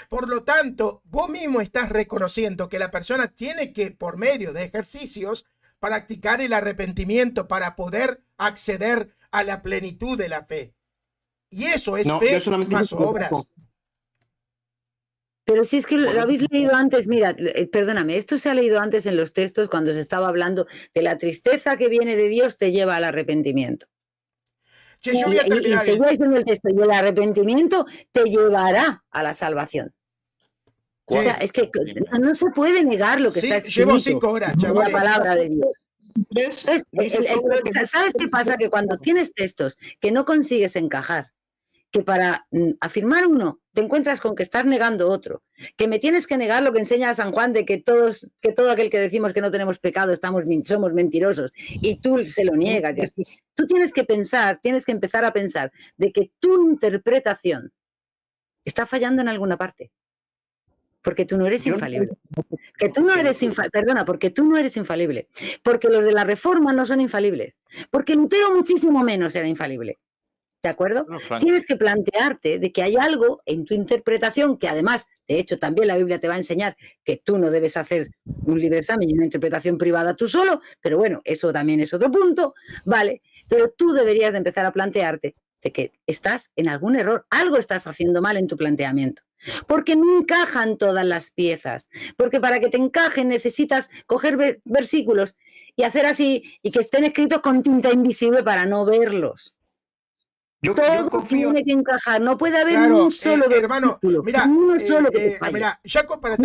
S1: Por lo tanto, vos mismo estás reconociendo que la persona tiene que, por medio de ejercicios, practicar el arrepentimiento para poder acceder a la plenitud de la fe. Y eso es fe más obras.
S2: Pero si es que lo habéis leído antes, mira, perdóname, esto se ha leído antes en los textos cuando se estaba hablando de la tristeza que viene de Dios te lleva al arrepentimiento.
S1: Che, yo voy a terminar.
S2: Y seguía diciendo el texto, y el arrepentimiento te llevará a la salvación. Sí. O sea, es que no se puede negar lo que está escrito.
S1: Llevo 5 horas, chavales.
S2: La palabra de Dios. Entonces, ¿sabes qué pasa? Que cuando tienes textos que no consigues encajar, que para afirmar uno te encuentras con que estás negando otro, que me tienes que negar lo que enseña San Juan de que todo aquel que decimos que no tenemos pecado somos mentirosos, y tú se lo niegas. Y así. Tú tienes que empezar a pensar de que tu interpretación está fallando en alguna parte, porque tú no eres infalible. Que tú no eres porque tú no eres infalible, porque los de la Reforma no son infalibles, porque Lutero muchísimo menos era infalible. ¿De acuerdo? Tienes que plantearte de que hay algo en tu interpretación que además, de hecho, también la Biblia te va a enseñar que tú no debes hacer un libre examen y una interpretación privada tú solo, pero bueno, eso también es otro punto, ¿vale? Pero tú deberías de empezar a plantearte de que estás en algún error, algo estás haciendo mal en tu planteamiento, porque no encajan todas las piezas, porque para que te encajen necesitas coger versículos y hacer así y que estén escritos con tinta invisible para no verlos.
S3: Yo
S2: Todo
S3: confío.
S2: tiene que encajar, no puede haber
S1: Claro,
S2: un solo
S1: hermano, mira,
S2: uno solo que te falle.
S1: mira, Jacob, para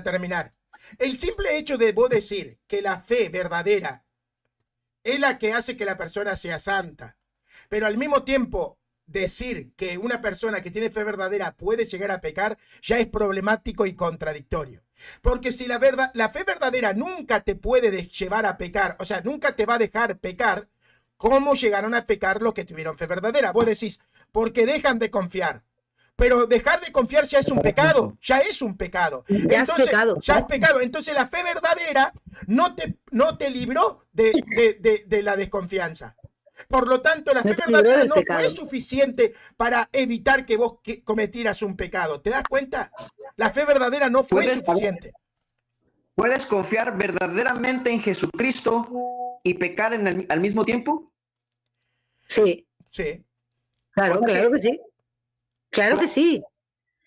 S1: terminar, el simple hecho de vos decir que la fe verdadera es la que hace que la persona sea santa, pero al mismo tiempo decir que una persona que tiene fe verdadera puede llegar a pecar, ya es problemático y contradictorio. Porque si la fe verdadera nunca te puede llevar a pecar, o sea, nunca te va a dejar pecar, ¿cómo llegaron a pecar los que tuvieron fe verdadera? Vos decís, porque dejan de confiar. Pero dejar de confiar ya es un pecado, ya es un pecado.
S2: Ya es pecado.
S1: Ya es pecado. Entonces la fe verdadera no te libró de la desconfianza. Por lo tanto, la fe verdadera no fue suficiente para evitar que vos cometieras un pecado. ¿Te das cuenta? La fe verdadera no fue suficiente.
S3: ¿Puedes confiar verdaderamente en Jesucristo y pecar al mismo tiempo?
S2: Sí.
S1: Sí.
S2: Claro, claro que sí. Claro que sí.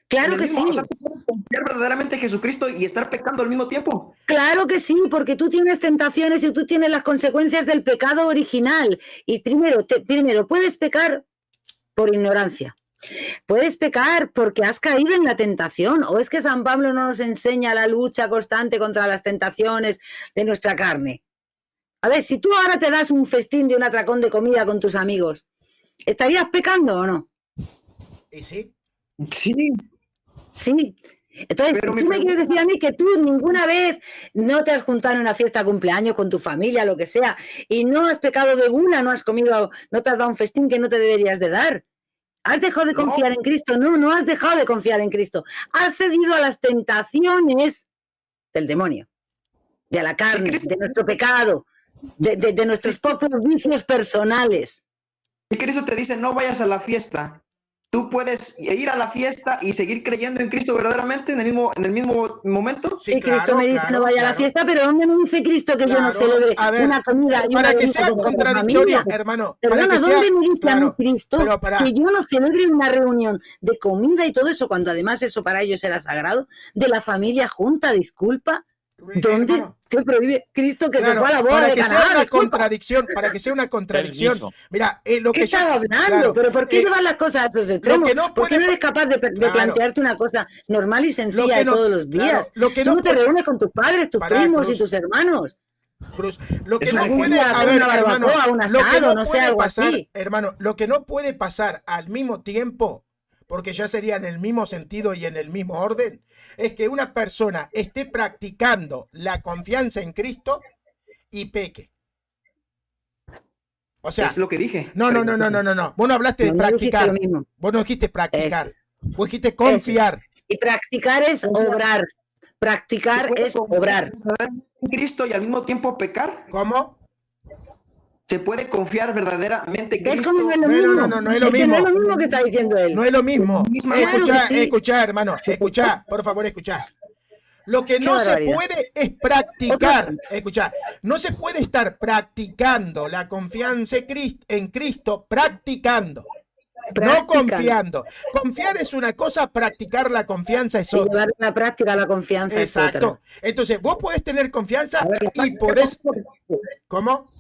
S2: Claro que sí.
S3: O sea, ¿tú puedes confiar verdaderamente en Jesucristo y estar pecando al mismo tiempo?
S2: Claro que sí, porque tú tienes tentaciones y tú tienes las consecuencias del pecado original. Y primero puedes pecar por ignorancia. Puedes pecar porque has caído en la tentación. ¿O es que San Pablo no nos enseña la lucha constante contra las tentaciones de nuestra carne? A ver, si tú ahora te das un festín de un atracón de comida con tus amigos, ¿estarías pecando o no?
S1: ¿Y sí?
S3: Sí.
S2: Sí. Entonces, tú me quieres decir a mí que tú ninguna vez no te has juntado en una fiesta de cumpleaños con tu familia, lo que sea, y no has pecado de gula, no has comido, no te has dado un festín que no te deberías de dar. ¿Has dejado de confiar en Cristo? No, no has dejado de confiar en Cristo. Has cedido a las tentaciones del demonio, de la carne, de nuestro pecado, de nuestros propios vicios personales.
S3: Y Cristo te dice, no vayas a la fiesta. ¿Tú puedes ir a la fiesta y seguir creyendo en Cristo verdaderamente en el mismo momento?
S2: Sí, claro, Cristo me dice no vaya a la fiesta, pero ¿dónde me dice Cristo que yo no celebre una comida y
S1: para
S2: una
S1: que sea contradictorio, hermano?
S2: Perdona, ¿dónde me dice a mí Cristo que yo no celebre una reunión de comida y todo eso, cuando además eso para ellos era sagrado, de la familia junta, disculpa? ¿Dónde te prohíbe Cristo que se fue a la boda de Caná?
S1: Para que sea una contradicción. Mira, lo
S2: ¿qué
S1: que
S2: estaba hablando? ¿Pero por qué llevar las cosas a esos extremos? ¿Por qué no eres capaz de plantearte una cosa normal y sencilla de todos los días? Tú no te reúnes con tus padres, tus primos y tus hermanos.
S1: Cruz, lo que no puede pasar, hermano, lo que no puede pasar al mismo tiempo, porque ya sería en el mismo sentido y en el mismo orden, es que una persona esté practicando la confianza en Cristo y peque. O sea,
S3: es lo que dije.
S1: No. Vos no hablaste de practicar. Vos no dijiste practicar. Vos dijiste confiar.
S2: Y practicar es obrar. Practicar es obrar.
S3: ¿En Cristo y al mismo tiempo pecar?
S1: ¿Cómo?
S3: ¿Se puede confiar verdaderamente en Cristo?
S2: No es lo mismo.
S1: No es lo mismo.
S2: No es lo mismo que está diciendo él.
S1: No es lo mismo.
S2: Claro
S1: Escuchá, hermano. Escuchá, por favor, escuchá. Lo que no se puede es practicar. Escuchá, no se puede estar practicando la confianza en Cristo, practicando. No confiando. Confiar es una cosa, practicar la confianza es otra.
S2: Llevar una práctica a la confianza es otra.
S1: Exacto. Entonces, vos podés tener confianza y podés... ¿Cómo?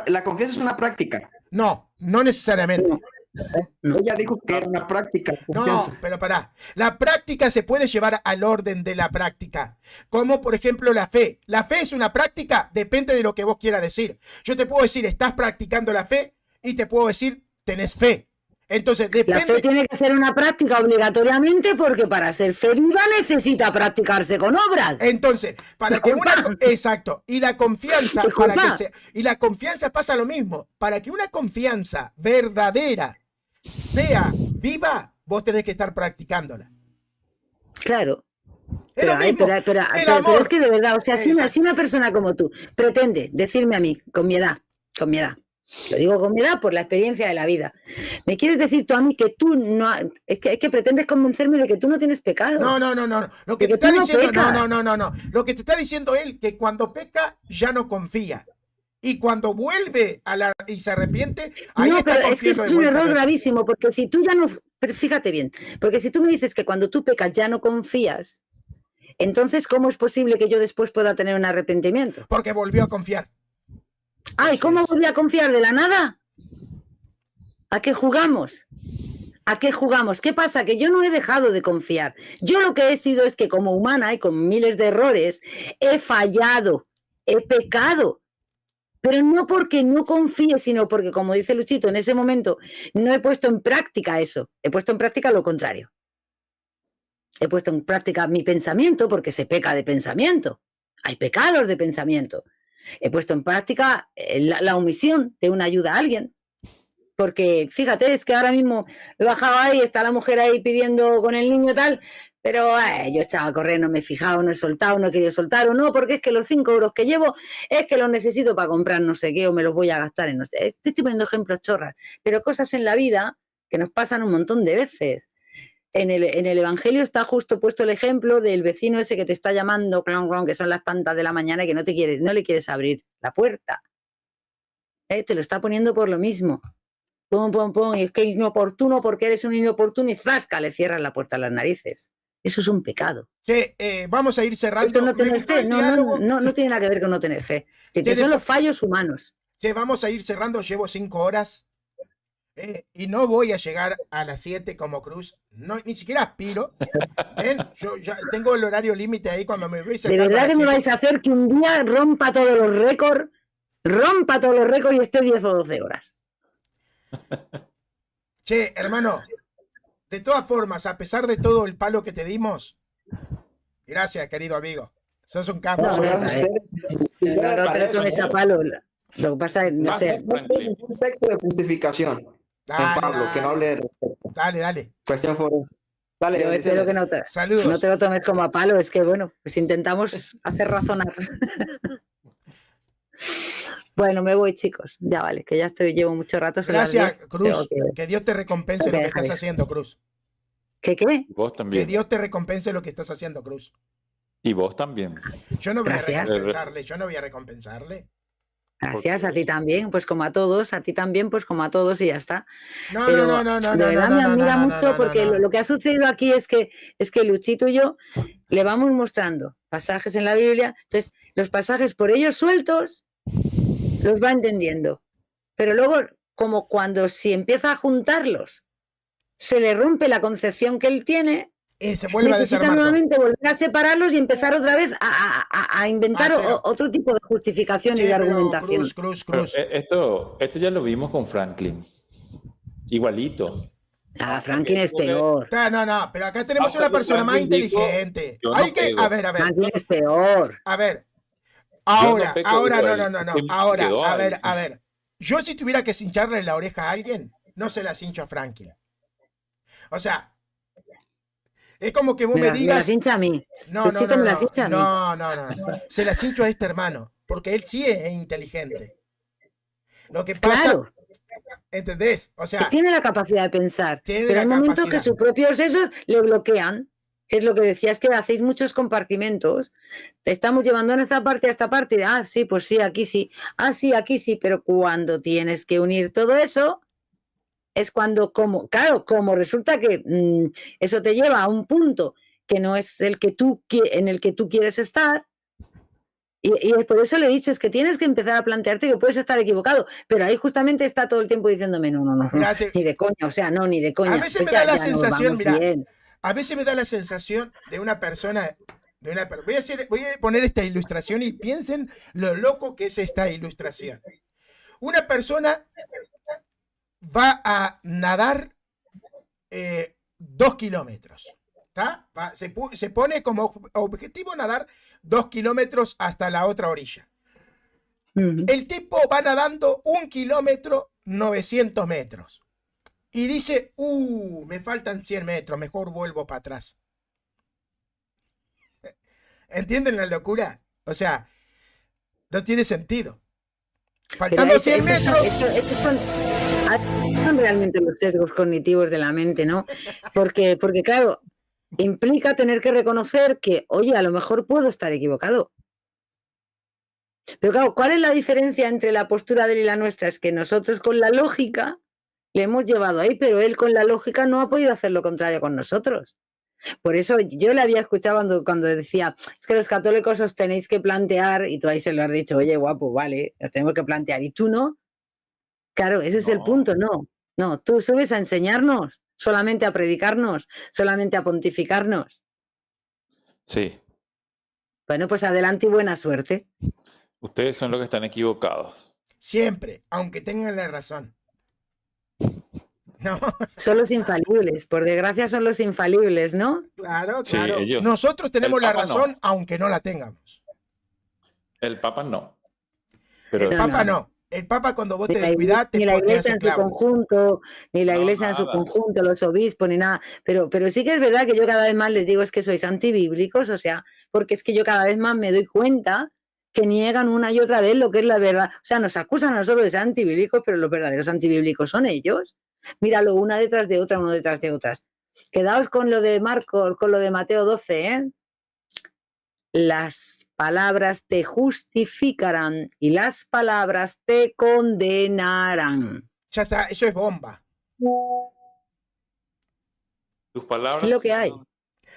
S3: La confianza es una práctica.
S1: No necesariamente.
S3: No. Ella dijo que era una práctica.
S1: No, pero pará. La práctica se puede llevar al orden de la práctica. Como, por ejemplo, la fe. ¿La fe es una práctica? Depende de lo que vos quieras decir. Yo te puedo decir, estás practicando la fe, y te puedo decir, tenés fe. Entonces,
S2: La fe
S1: depende.
S2: tiene que ser una práctica obligatoriamente porque para ser fe viva necesita practicarse con obras.
S1: Entonces, para que una.
S2: Disculpa.
S1: Exacto. Y la confianza,
S2: Disculpa.
S1: para que sea. Y la confianza pasa lo mismo. Para que una confianza verdadera sea viva, vos tenés que estar practicándola.
S2: Claro.
S1: Es lo mismo.
S2: Pero
S1: amor.
S2: es que de verdad, o sea, si
S1: Exacto.
S2: una persona como tú pretende decirme a mí, con mi edad, lo digo con mi edad por la experiencia de la vida, me quieres decir tú a mí que tú no, es que pretendes convencerme de que tú no tienes pecado.
S1: No. Lo que te
S2: De que
S1: está
S2: tú no
S1: diciendo,
S2: pecas.
S1: no. Lo que te está diciendo él, que cuando peca ya no confía. Y cuando vuelve y se arrepiente, ahí
S2: No,
S1: está
S2: pero es que
S1: confiando
S2: es
S1: de
S2: un
S1: vuelta.
S2: error gravísimo, porque si tú ya no, pero fíjate bien, porque si tú me dices que cuando tú pecas ya no confías, entonces ¿cómo es posible que yo después pueda tener un arrepentimiento?
S1: Porque volvió a confiar.
S2: Ay, ¿cómo volví a confiar de la nada? ¿A qué jugamos? ¿A qué jugamos? ¿Qué pasa? Que yo no he dejado de confiar. Yo lo que he sido es que como humana y con miles de errores, he fallado, he pecado. Pero no porque no confíe, sino porque, como dice Luchito, en ese momento no he puesto en práctica eso. He puesto en práctica lo contrario. He puesto en práctica mi pensamiento porque se peca de pensamiento. Hay pecados de pensamiento. He puesto en práctica la omisión de una ayuda a alguien. Porque, fíjate, es que ahora mismo he bajado ahí, está la mujer ahí pidiendo con el niño tal, pero yo estaba a correr, no me he fijado, no he soltado, no he querido soltar, o no, porque es que los 5 euros que llevo es que los necesito para comprar no sé qué, o me los voy a gastar en no sé. Te estoy poniendo ejemplos chorras, pero cosas en la vida que nos pasan un montón de veces. En el Evangelio está justo puesto el ejemplo del vecino ese que te está llamando, que son las tantas de la mañana y que no le quieres abrir la puerta. Te lo está poniendo por lo mismo. Pum, pum, pum, y es que inoportuno porque eres un inoportuno y ¡zasca! Le cierras la puerta a las narices. Eso es un pecado.
S1: Che, vamos a ir cerrando.
S2: Esto no
S1: Me
S2: tener
S1: gustó
S2: fe,
S1: el diálogo.
S2: no tiene nada que ver con no tener fe. Que son los fallos humanos.
S1: Che, vamos a ir cerrando, llevo 5 horas. Y no voy a llegar a las 7 como Cruz. No, ni siquiera aspiro. ¿Ven? Yo ya tengo el horario límite ahí cuando me voy
S2: De verdad que me vais a hacer que un día rompa todos los récords y esté 10 o 12 horas.
S1: Che, hermano, de todas formas, a pesar de todo el palo que te dimos, gracias, querido amigo. Sos un capo.
S2: No te lo tomes a palo. Lo que pasa es, no sé.
S3: No hay ningún texto de justificación.
S1: Dale,
S3: Pablo, que no hable de respeto.
S1: Dale.
S3: Cuestión forense. Dale,
S2: Yo espero que
S1: Saludos.
S2: no te lo tomes como a palo. Es que, bueno, pues intentamos hacer razonar. Bueno, me voy, chicos. Ya vale, que ya llevo mucho rato.
S1: Gracias, Cruz. Que Dios te recompense lo que estás haciendo, Cruz.
S2: ¿Qué?
S4: Vos también.
S1: Que Dios te recompense lo que estás haciendo, Cruz.
S4: Y vos también.
S1: Yo no voy a recompensarle.
S2: Gracias, a ti también, pues como a todos, a ti también, pues como a todos y ya está.
S1: No.
S2: De verdad me admira mucho porque lo que ha sucedido aquí es que Luchito y yo le vamos mostrando pasajes en la Biblia, entonces los pasajes por ellos sueltos los va entendiendo, pero luego como cuando si empieza a juntarlos se le rompe la concepción que él tiene,
S1: se vuelve
S2: necesita nuevamente volver a separarlos y empezar otra vez a inventar otro tipo de justificación y de argumentación.
S1: Cruz.
S4: Esto ya lo vimos con Franklin. Igualito.
S2: Franklin es peor.
S1: No, pero acá tenemos una persona más inteligente. Hay que, a ver.
S2: Franklin es peor.
S1: A ver. Ahora, a ver. Yo si tuviera que cincharle la oreja a alguien, no se la cincho a Franklin. O sea, es como que vos me digas.
S2: Me la cincha a mí.
S1: No.
S2: No.
S1: Se la cincho a este hermano, porque él sí es inteligente. Lo que pasa, ¿entendés? O sea,
S2: que tiene la capacidad de pensar, pero hay momentos que sus propios esos le bloquean. Que es lo que decías, que hacéis muchos compartimentos. Te estamos llevando en esta parte a esta parte. Sí, pues sí, aquí sí. Sí, aquí sí. Pero cuando tienes que unir todo eso, es cuando, como resulta que eso te lleva a un punto que no es en el que tú quieres estar. Y por eso le he dicho, es que tienes que empezar a plantearte que puedes estar equivocado. Pero ahí justamente está todo el tiempo diciéndome, no, ni de coña, o sea, no, ni de coña.
S1: A veces me da la sensación, mira, a veces me da la sensación de una persona, voy a poner esta ilustración y piensen lo loco que es esta ilustración. Una persona va a nadar 2 kilómetros. ¿Tá? Se pone como objetivo nadar 2 kilómetros hasta la otra orilla. El tipo va nadando 1 kilómetro 900 metros. Y dice, me faltan 100 metros, mejor vuelvo para atrás. ¿Entienden la locura? O sea, no tiene sentido. Faltando 100 metros.
S2: Son realmente los sesgos cognitivos de la mente, ¿no? Porque claro, implica tener que reconocer que, oye, a lo mejor puedo estar equivocado. Pero claro, ¿cuál es la diferencia entre la postura de él y la nuestra? Es que nosotros con la lógica le hemos llevado ahí, pero él con la lógica no ha podido hacer lo contrario con nosotros. Por eso yo le había escuchado cuando decía, es que los católicos os tenéis que plantear, y tú ahí se lo has dicho, oye, guapo, vale, os tenemos que plantear, y tú no. Claro, ese es el punto, no, tú subes a enseñarnos, solamente a predicarnos, solamente a pontificarnos.
S4: Sí.
S2: Bueno, pues adelante y buena suerte.
S4: Ustedes son los que están equivocados.
S1: Siempre, aunque tengan la razón. No.
S2: Son los infalibles, por desgracia son los infalibles, ¿no?
S1: Claro,
S4: Sí,
S1: claro.
S4: ellos.
S1: Nosotros tenemos la
S4: Papa
S1: razón,
S4: no.
S1: aunque no la tengamos.
S4: El Papa no. Pero
S1: El Papa no. El Papa, cuando vos te descuidás,
S2: ni la
S1: te
S2: iglesia
S1: hace
S2: en su
S1: clavo.
S2: conjunto, ni la
S4: No,
S2: iglesia en su
S4: nada.
S2: conjunto, los obispos, ni nada. Pero sí que es verdad que yo cada vez más les digo es que sois antibíblicos, o sea, porque es que yo cada vez más me doy cuenta que niegan una y otra vez lo que es la verdad. O sea, nos acusan a nosotros de ser antibíblicos, pero los verdaderos antibíblicos son ellos. Míralo, una detrás de otra, uno detrás de otras. Quedaos con lo de Marcos, con lo de Mateo 12, ¿eh? Las palabras te justificarán y las palabras te condenarán.
S1: Ya está, eso es bomba.
S4: Tus palabras.
S2: Es lo que hay.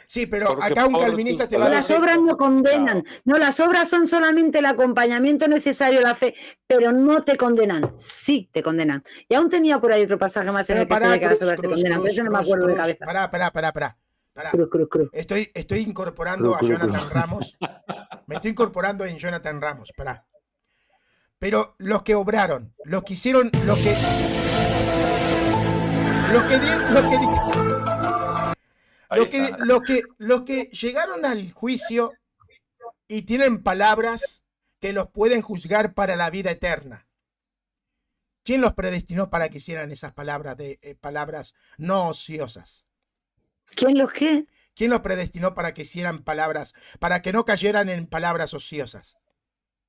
S1: Sí, pero
S4: Porque
S1: acá un
S4: por
S1: calvinista
S4: tus
S1: te va a
S2: Las
S1: decir...
S2: obras no condenan. No, las obras son solamente el acompañamiento necesario a la fe, pero no te condenan. Sí te condenan. Y aún tenía por ahí otro pasaje más en el que se ve que las obras te condenan, pero eso no me acuerdo de cabeza.
S1: Pará.
S2: Cruz.
S1: Estoy incorporando a Jonathan Ramos. Me estoy incorporando en Jonathan Ramos, pará. Pero los que obraron, los que hicieron, los que llegaron al juicio y tienen palabras que los pueden juzgar para la vida eterna. ¿Quién los predestinó para que hicieran esas palabras palabras no ociosas?
S2: ¿Quién los qué?
S1: ¿Quién los predestinó para que hicieran palabras, para que no cayeran en palabras ociosas?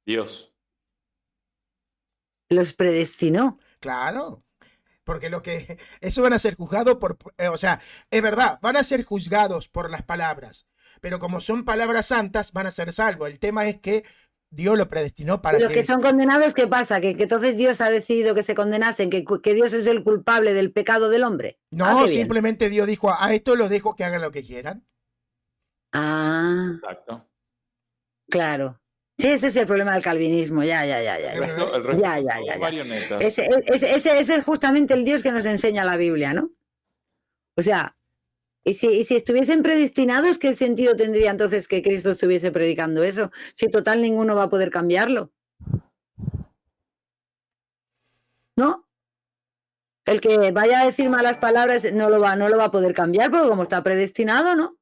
S4: Dios.
S2: Los predestinó.
S1: Claro, porque eso van a ser juzgados o sea, es verdad, van a ser juzgados por las palabras, pero como son palabras santas, van a ser salvos. El tema es que Dios lo predestinó para
S2: ¿Y los que son condenados, qué pasa? ¿Que entonces Dios ha decidido que se condenasen? ¿Que Dios es el culpable del pecado del hombre?
S1: No, simplemente Dios dijo, a esto los dejo que hagan lo que quieran.
S2: Ah,
S4: Exacto.
S2: claro. Sí, ese es el problema del calvinismo, ya.
S4: El resto
S2: Ya.
S4: son marionetas.
S2: Ese es justamente el Dios que nos enseña la Biblia, ¿no? O sea, y si estuviesen predestinados, ¿qué sentido tendría entonces que Cristo estuviese predicando eso? Si total ninguno va a poder cambiarlo. ¿No? El que vaya a decir malas palabras no lo va a poder cambiar, porque como está predestinado, ¿no?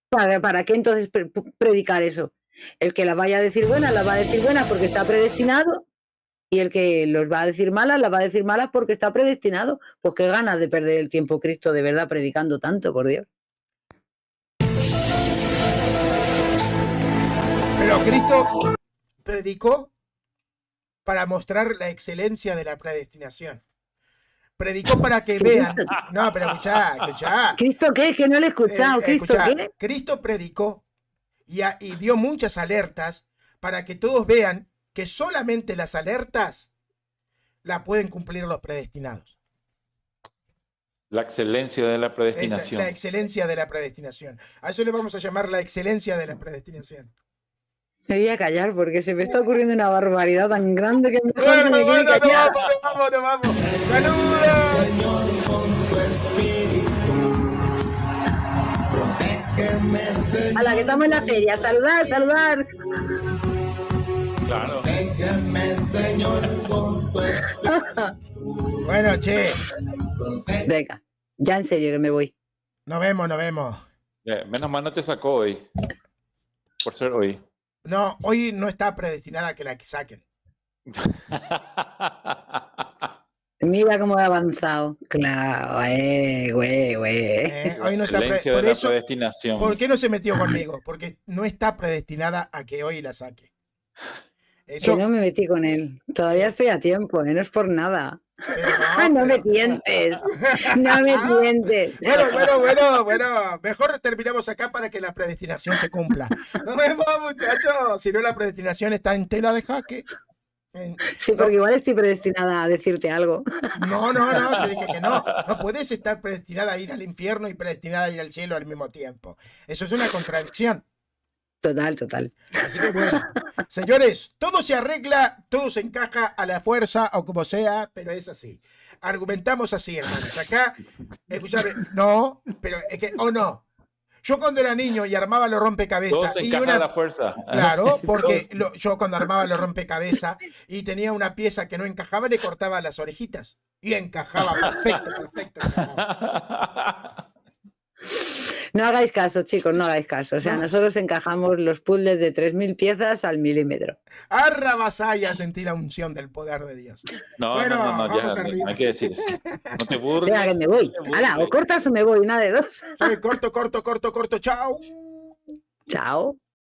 S2: ¿Para qué entonces predicar eso? El que las vaya a decir buenas, las va a decir buenas porque está predestinado, y el que los va a decir malas, las va a decir malas porque está predestinado. Pues qué ganas de perder el tiempo Cristo de verdad predicando tanto, por Dios.
S1: Pero Cristo predicó para mostrar la excelencia de la predestinación. Predicó para que vean... No, pero escuchá.
S2: ¿Cristo qué? Que no le he escuchado. ¿Cristo qué?
S1: Cristo predicó y dio muchas alertas para que todos vean que solamente las alertas las pueden cumplir los predestinados.
S4: La excelencia de la predestinación.
S1: La excelencia de la predestinación. A eso le vamos a llamar la excelencia de la predestinación.
S2: Me voy a callar porque se me está ocurriendo una barbaridad tan grande que me
S1: Bueno,
S2: me quedé callada.
S1: nos vamos. ¡Saludos!
S5: Señor, con tu espíritu, protégeme, Señor.
S2: A la que estamos en la feria. Saludar.
S4: Claro.
S5: Protégeme, Señor, con tu espíritu.
S1: Bueno, che.
S2: Venga. Ya en serio que me voy.
S1: Nos vemos, nos vemos.
S4: Menos mal no te sacó hoy. Por ser hoy.
S1: No, hoy no está predestinada a que la saquen.
S2: Mira cómo ha avanzado. Claro, güey.
S1: Hoy no está
S4: Excelencia
S1: por
S4: de la
S1: eso,
S4: predestinación.
S1: ¿por qué no se metió conmigo? Porque no está predestinada a que hoy la saque. Eso,
S2: Que no me metí con él. Todavía estoy a tiempo, no es por nada.
S1: pero
S2: No me
S1: pero-
S2: tientes. No me tientes.
S1: Bueno, mejor terminamos acá para que la predestinación se cumpla. Nos vemos, muchachos. Si no, la predestinación está en tela de jaque.
S2: Sí, porque igual estoy predestinada a decirte algo.
S1: No, yo dije que no. No puedes estar predestinada a ir al infierno y predestinada a ir al cielo al mismo tiempo. Eso es una contradicción.
S2: Total.
S1: Así que bueno, señores, todo se arregla, todo se encaja a la fuerza o como sea, pero es así. Argumentamos así, hermanos. Acá, escúchame, no, pero es que, no. Yo cuando era niño y armaba los
S4: Todo
S1: rompecabezas
S4: se
S1: y
S4: encaja
S1: una...
S4: a la fuerza.
S1: Claro, porque yo cuando armaba los rompecabezas y tenía una pieza que no encajaba, le cortaba las orejitas. Y encajaba perfecto. Encajaba.
S2: No hagáis caso, chicos, no hagáis caso. O sea, nosotros encajamos los puzzles de 3000 piezas al milímetro.
S1: Arrabasaya, sentí la unción del poder de Dios.
S4: No,
S1: Bueno,
S4: ya
S1: vamos
S4: no
S1: arriba.
S4: hay que decir eso. No te burles.
S2: Venga, que me voy.
S4: no te burles.
S2: Hala, o cortas o me voy, una de dos.
S1: Soy corto, chao.
S2: Chao.